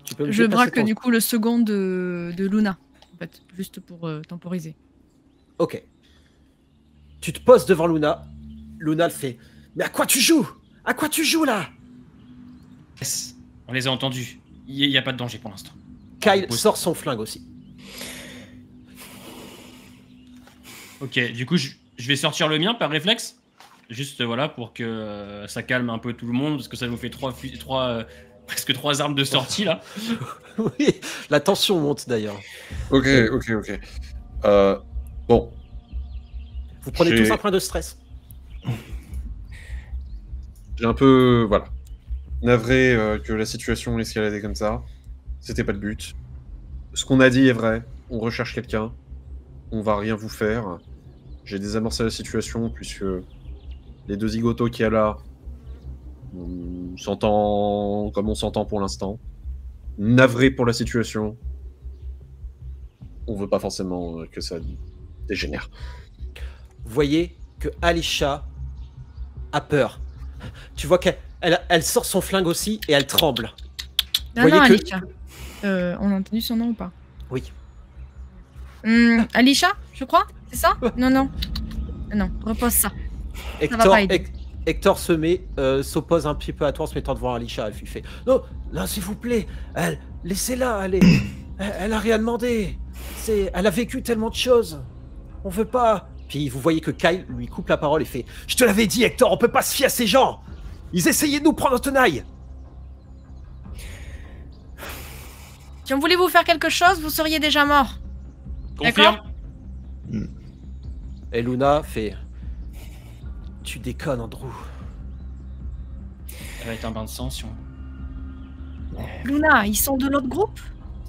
Tu peux me Je dépasser braque du coup le second de Luna, en fait, juste pour temporiser. Ok. Tu te poses devant Luna. Luna le fait. Mais à quoi tu joues? À quoi tu joues là? Yes. On les a entendus. Il n'y a pas de danger pour l'instant. Kyle sort son flingue aussi. Ok, du coup, je vais sortir le mien par réflexe. Juste voilà, pour que ça calme un peu tout le monde, parce que ça nous fait trois presque 3 armes de sortie là. Oui, la tension monte d'ailleurs. Ok. Bon, Vous prenez J'ai- tous un point de stress. j'ai un peu... Voilà. Navré que la situation escaladait comme ça. C'était pas le but. Ce qu'on a dit est vrai. On recherche quelqu'un. On va rien vous faire. J'ai désamorcé la situation puisque les deux zigotos qu'il y a là, on s'entend comme on s'entend pour l'instant. Navré pour la situation. On veut pas forcément que ça dégénère. Vous voyez que Alisha a peur. Tu vois qu'elle sort son flingue aussi et elle tremble. Non, voyez non, que- Alisha. On a entendu son nom ou pas? Oui. Alisha, je crois? C'est ça? Non. Non, repose ça. Hector, pas aider. Hector s'oppose un petit peu à toi en se mettant devant Alisha. Elle lui fait non, là s'il vous plaît, laissez-la, elle a rien demandé. Elle a vécu tellement de choses. On veut pas. Puis vous voyez que Kyle lui coupe la parole et fait je te l'avais dit Hector, on peut pas se fier à ces gens. Ils essayaient de nous prendre en tenaille. Si on voulait vous faire quelque chose, vous seriez déjà mort. Confirme. Et Luna fait tu déconnes Andrew. Ça va être un bain de sang si on... Luna, ils sont de l'autre groupe?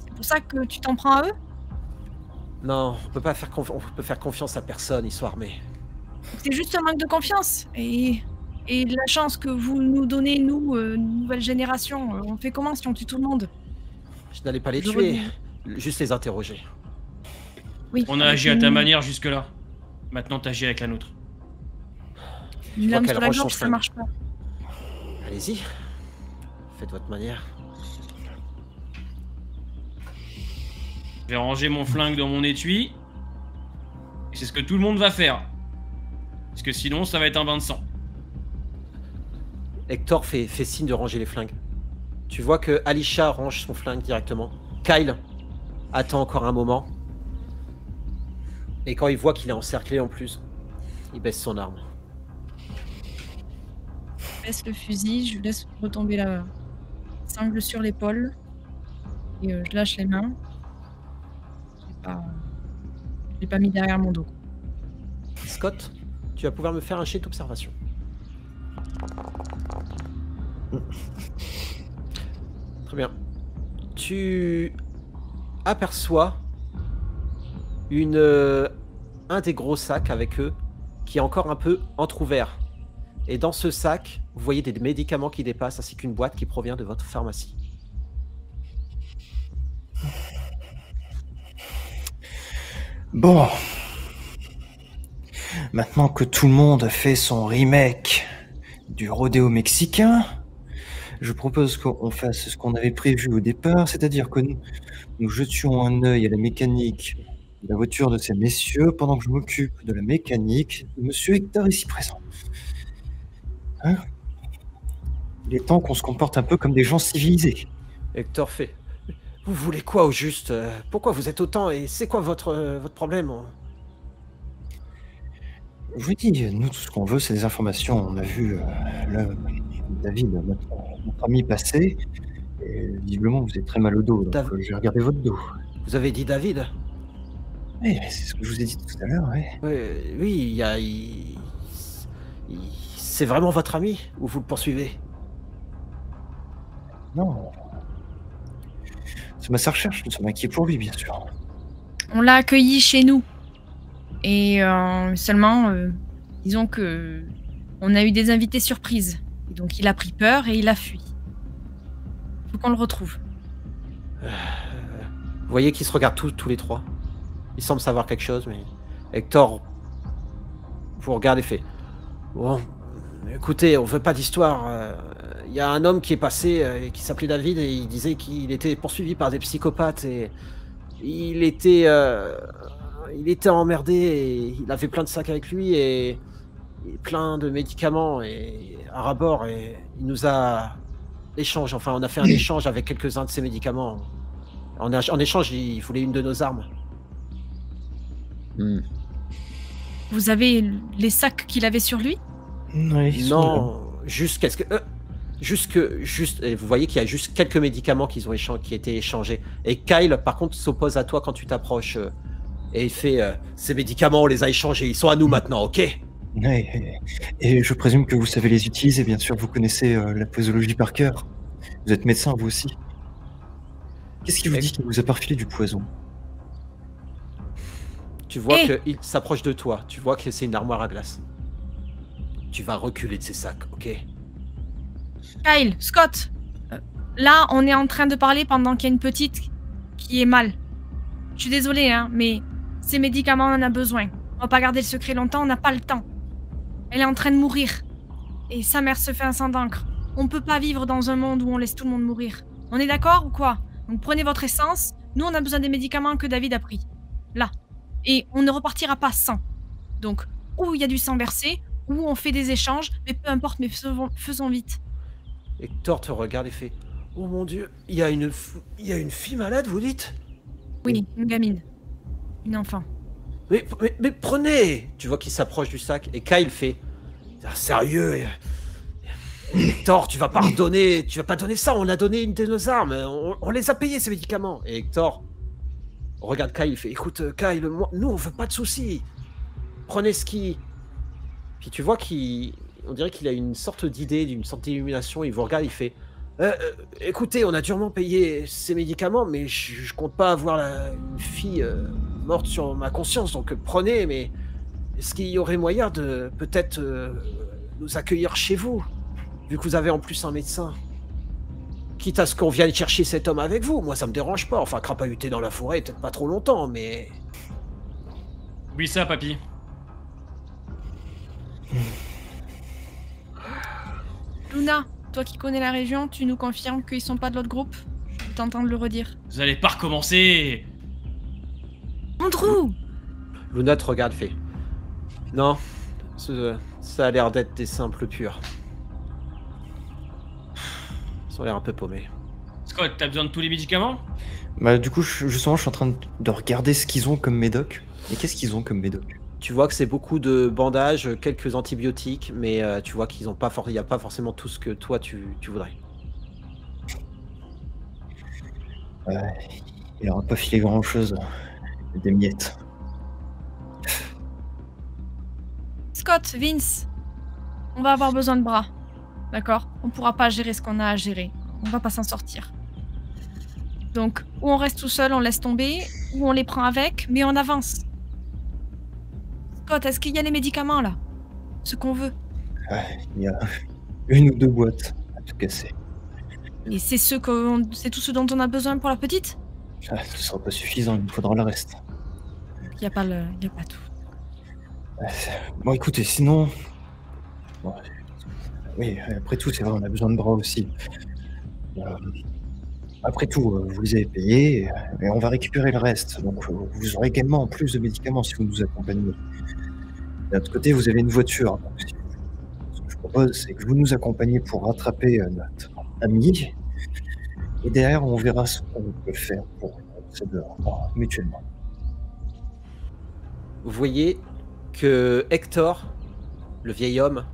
C'est pour ça que tu t'en prends à eux? Non, on peut pas faire on peut faire confiance à personne, ils sont armés. C'est juste un manque de confiance. Et de la chance que vous nous donnez, nous, nouvelle génération. On fait comment si on tue tout le monde? Je n'allais pas les Je tuer, juste les interroger. Oui. On a agi à ta manière jusque-là. Maintenant, t'agis avec la nôtre. Une lame qu'elle sur la range son gorge, ça flingue. marche pas. Allez-y, faites votre manière. Je vais ranger mon flingue dans mon étui. Et c'est ce que tout le monde va faire. Parce que sinon, ça va être un bain de sang. Hector fait signe de ranger les flingues. Tu vois que Alisha range son flingue directement. Kyle attend encore un moment. Et quand il voit qu'il est encerclé en plus, il baisse son arme. Je laisse le fusil, je laisse retomber la sangle sur l'épaule. Et je lâche les mains. Je l'ai pas mis derrière mon dos. Scott, tu vas pouvoir me faire un jet d'observation. Très bien. Tu aperçois un des gros sacs avec eux qui est encore un peu entrouvert. Et dans ce sac, vous voyez des médicaments qui dépassent ainsi qu'une boîte qui provient de votre pharmacie. Bon. Maintenant que tout le monde a fait son remake du rodéo mexicain, je propose qu'on fasse ce qu'on avait prévu au départ, c'est-à-dire que nous jetions un œil à la mécanique de la voiture de ces messieurs pendant que je m'occupe de la mécanique de Monsieur Hector ici présent. Hein? Il est temps qu'on se comporte un peu comme des gens civilisés. Hector fait. Vous voulez quoi au juste? Pourquoi vous êtes autant et c'est quoi votre problème? Je vous dis, nous, tout ce qu'on veut, c'est des informations. On a vu David, notre ami, passer. Et visiblement, vous êtes très mal au dos. Donc, j'ai regardé votre dos. Vous avez dit David? Oui, c'est ce que je vous ai dit tout à l'heure, ouais. Oui, c'est vraiment votre ami ou vous le poursuivez? Non. C'est ma sœur recherche, nous sommes inquiets pour lui, bien sûr. On l'a accueilli chez nous. Et seulement, disons que on a eu des invités surprises. Et donc il a pris peur et il a fui. Faut qu'on le retrouve. Vous voyez qu'ils se regardent tous les trois. Ils semblent savoir quelque chose, mais Hector vous regarde et fait bon, écoutez, on veut pas d'histoire. Il y a un homme qui est passé qui s'appelait David et il disait qu'il était poursuivi par des psychopathes et il était emmerdé et il avait plein de sacs avec lui et plein de médicaments et à rabord et il nous a on a fait un échange avec quelques-uns de ces médicaments. En échange, il voulait une de nos armes. Vous avez les sacs qu'il avait sur lui? Oui, Non, juste qu'est-ce que... et vous voyez qu'il y a juste quelques médicaments qui ont été échangés. Et Kyle, par contre, s'oppose à toi quand tu t'approches. Et il fait ces médicaments, on les a échangés, ils sont à nous maintenant, ok? Ouais, et je présume que vous savez les utiliser, bien sûr, vous connaissez la posologie par cœur. Vous êtes médecin, vous aussi. Qu'est-ce qui vous dit qu'il vous a perfilé du poison? Tu vois qu'il s'approche de toi, tu vois que c'est une armoire à glace. Tu vas reculer de ces sacs, ok? Kyle, Scott, là, on est en train de parler pendant qu'il y a une petite qui est mal. Je suis désolée, hein, mais ces médicaments, on en a besoin. On va pas garder le secret longtemps, on n'a pas le temps. Elle est en train de mourir. Et sa mère se fait un sang d'encre. On peut pas vivre dans un monde où on laisse tout le monde mourir. On est d'accord ou quoi? Donc prenez votre essence. Nous, on a besoin des médicaments que David a pris. Là. Et on ne repartira pas sans. Donc, ou il y a du sang versé, ou on fait des échanges, mais peu importe, mais faisons vite. Hector te regarde et fait « Oh mon Dieu, il y a une fille malade, vous dites ?» Oui, une gamine. Une enfant. Mais prenez! Tu vois qu'il s'approche du sac et Kyle fait « Sérieux? Hector, tu vas pas donner ça, on a donné une de nos armes, on les a payés ces médicaments. » Et Hector regarde Kyle, il fait « Écoute Kyle, nous on veut pas de soucis. Prenez ce qui... » Puis tu vois on dirait qu'il a une sorte d'idée, d'une sorte d'illumination, il vous regarde, il fait écoutez, on a durement payé ces médicaments, mais je compte pas avoir une fille morte sur ma conscience, donc prenez, mais est-ce qu'il y aurait moyen de peut-être nous accueillir chez vous, vu que vous avez en plus un médecin? Quitte à ce qu'on vienne chercher cet homme avec vous, moi ça me dérange pas, enfin crapahuter dans la forêt, peut-être pas trop longtemps, mais... Oublie ça, papy. Luna, toi qui connais la région, tu nous confirmes qu'ils sont pas de l'autre groupe? Je veux t'entendre le redire. Vous allez pas recommencer. Andrew! Luna te regarde, fait non, ça a l'air d'être des simples purs. Ils ont l'air un peu paumés. Scott, t'as besoin de tous les médicaments? Bah du coup, justement, je suis en train de regarder ce qu'ils ont comme médoc. Et qu'est-ce qu'ils ont comme médoc? Tu vois que c'est beaucoup de bandages, quelques antibiotiques, mais tu vois qu'ils ont pas il n'y a pas forcément tout ce que toi tu voudrais. Ouais, il aura pas filé grand chose. Des miettes. Scott, Vince, on va avoir besoin de bras. D'accord? On pourra pas gérer ce qu'on a à gérer. On va pas s'en sortir. Donc, ou on reste tout seul, on laisse tomber, ou on les prend avec, mais on avance. Scott, est-ce qu'il y a les médicaments, là? Ce qu'on veut. Ouais, il y a une ou deux boîtes à tout casser. Et c'est tout ce dont on a besoin pour la petite? Ah, ce sera pas suffisant, il nous faudra le reste. Il y a pas tout. Bon, écoutez, sinon... Bon, oui, après tout, c'est vrai, on a besoin de bras aussi. Après tout, vous les avez payés, et on va récupérer le reste. Donc, vous aurez également plus de médicaments si vous nous accompagnez. D'un autre côté, vous avez une voiture. Donc, ce que je propose, c'est que vous nous accompagniez pour rattraper notre ami. Et derrière, on verra ce qu'on peut faire pour s'aider mutuellement. Vous voyez que Hector, le vieil homme,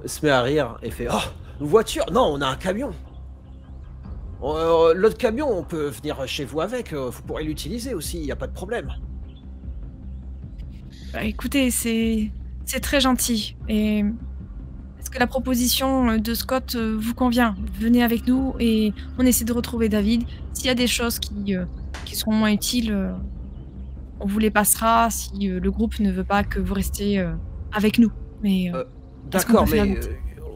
se met à rire et fait « Oh, une voiture? Non, on a un camion. L'autre camion, on peut venir chez vous avec, vous pourrez l'utiliser aussi, il n'y a pas de problème. » Bah, écoutez, c'est très gentil. Et est-ce que la proposition de Scott vous convient? Venez avec nous et on essaie de retrouver David. S'il y a des choses qui seront moins utiles, on vous les passera si le groupe ne veut pas que vous restiez avec nous. Mais d'accord, mais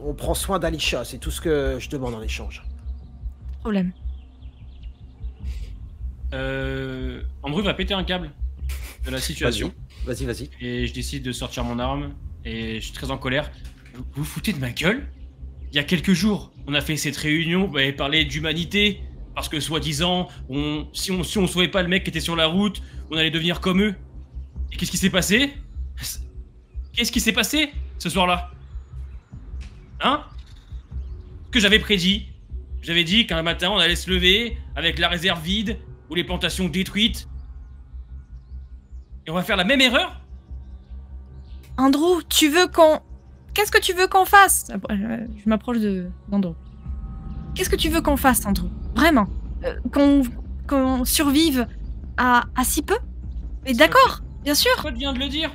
on prend soin d'Alisha, c'est tout ce que je demande en échange. Problème. Andrew va péter un câble de la situation. Vas-y. Et je décide de sortir mon arme et je suis très en colère. Vous vous foutez de ma gueule? Il y a quelques jours, on a fait cette réunion et parlé d'humanité parce que soi-disant, si on sauvait pas le mec qui était sur la route, on allait devenir comme eux. Et qu'est-ce qui s'est passé? Qu'est-ce qui s'est passé ce soir-là? Hein? Ce que j'avais prédit. J'avais dit qu'un matin, on allait se lever avec la réserve vide ou les plantations détruites. Et on va faire la même erreur? Andrew, tu veux qu'on qu'est-ce que tu veux qu'on fasse? Je m'approche d'Andrew. Qu'est-ce que tu veux qu'on fasse, Andrew? Vraiment? Qu'on survive à si peu? Mais d'accord, bien sûr. Toi, tu viens de le dire.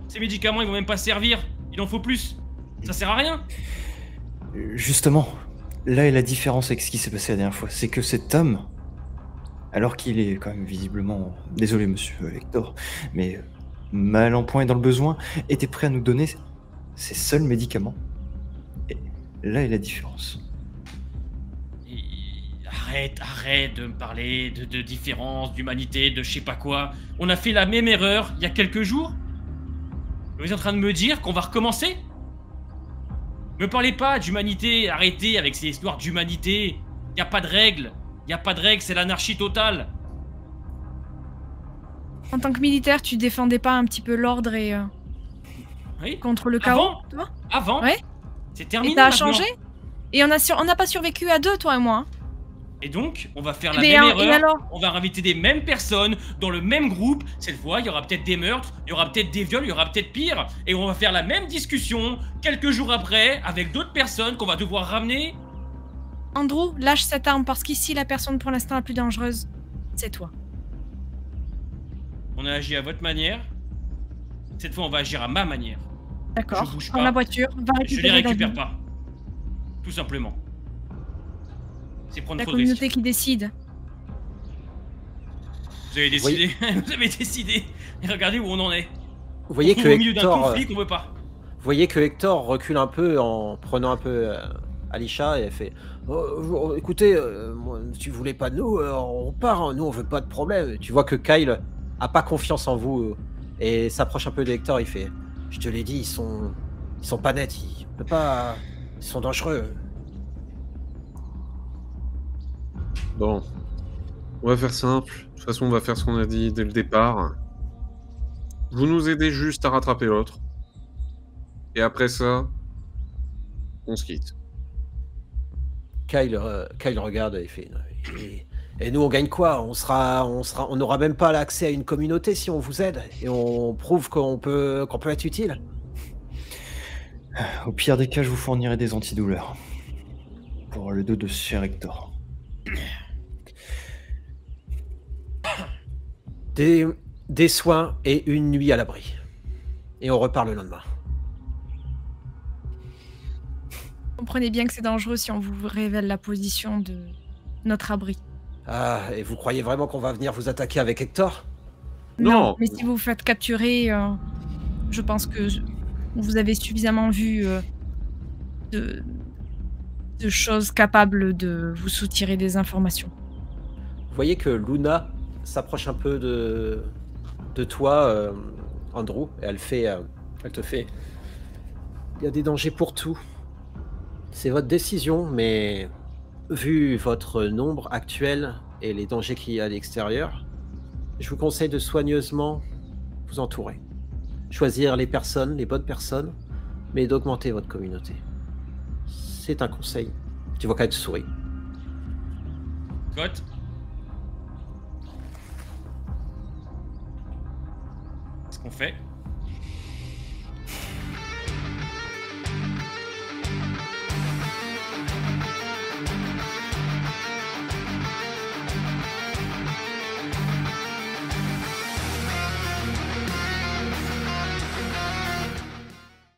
Ces médicaments, ils vont même pas servir. Il en faut plus. Ça sert à rien. Justement, là est la différence avec ce qui s'est passé la dernière fois. C'est que cet homme, alors qu'il est quand même visiblement, désolé monsieur Hector, mais mal en point et dans le besoin, était prêt à nous donner ses seuls médicaments. Et là est la différence. Arrête de me parler de différence, d'humanité, de je sais pas quoi. On a fait la même erreur il y a quelques jours. Vous êtes en train de me dire qu'on va recommencer? Me parlez pas d'humanité, arrêtez avec ces histoires d'humanité. Y a pas de règles. Y a pas de règles, c'est l'anarchie totale. En tant que militaire, tu défendais pas un petit peu l'ordre et Oui. contre le chaos, toi? Avant. Ouais. C'est terminé. Et t'as maintenant. changé? Et on n'a pas survécu à deux, toi et moi. Hein. Et donc, on va faire la Mais même et erreur. alors? On va inviter des mêmes personnes dans le même groupe. Cette fois, il y aura peut-être des meurtres, il y aura peut-être des viols, il y aura peut-être pire. Et on va faire la même discussion quelques jours après avec d'autres personnes qu'on va devoir ramener. Andrew, lâche cette arme parce qu'ici, la personne pour l'instant la plus dangereuse, c'est toi. On a agi à votre manière. Cette fois, on va agir à ma manière. D'accord. Je bouge Prends pas. la voiture, va Je récupérer les récupère David. pas. Tout simplement. C'est prendre La trop de risques. communauté qui décide. Vous avez décidé. Vous avez décidé. Et regardez où on en est. Vous voyez On que est au milieu d'un Hector, conflit qu'on veut pas. vous voyez que Hector recule un peu en prenant un peu Alisha et elle fait écoutez, moi, si vous voulez pas de nous, on part, hein, nous on veut pas de problème. Tu vois que Kyle a pas confiance en vous et s'approche un peu de Hector, il fait je te l'ai dit, ils sont pas nets, ils peuvent pas, ils sont dangereux. Bon, on va faire simple. De toute façon, on va faire ce qu'on a dit dès le départ. Vous nous aidez juste à rattraper l'autre. Et après ça, on se quitte. Kyle regarde et fait et nous on gagne quoi? On n'aura même pas l'accès à une communauté si on vous aide et on prouve qu'on peut être utile. Au pire des cas, je vous fournirai des antidouleurs. Pour le dos de Sir Hector. Des soins et une nuit à l'abri. Et on repart le lendemain. Comprenez bien que c'est dangereux si on vous révèle la position de notre abri. Ah, et vous croyez vraiment qu'on va venir vous attaquer avec Hector? Non. Mais si vous vous faites capturer, je pense que vous avez suffisamment vu de choses capables de vous soutirer des informations. Vous voyez que Luna s'approche un peu de toi, Andrew, et elle te fait... Il y a des dangers pour tout. C'est votre décision, mais vu votre nombre actuel et les dangers qu'il y a à l'extérieur, je vous conseille de soigneusement vous entourer. Choisir les personnes, les bonnes personnes, mais d'augmenter votre communauté. C'est un conseil. Tu vois qu'elle te sourit. Cote. Ce qu'on fait.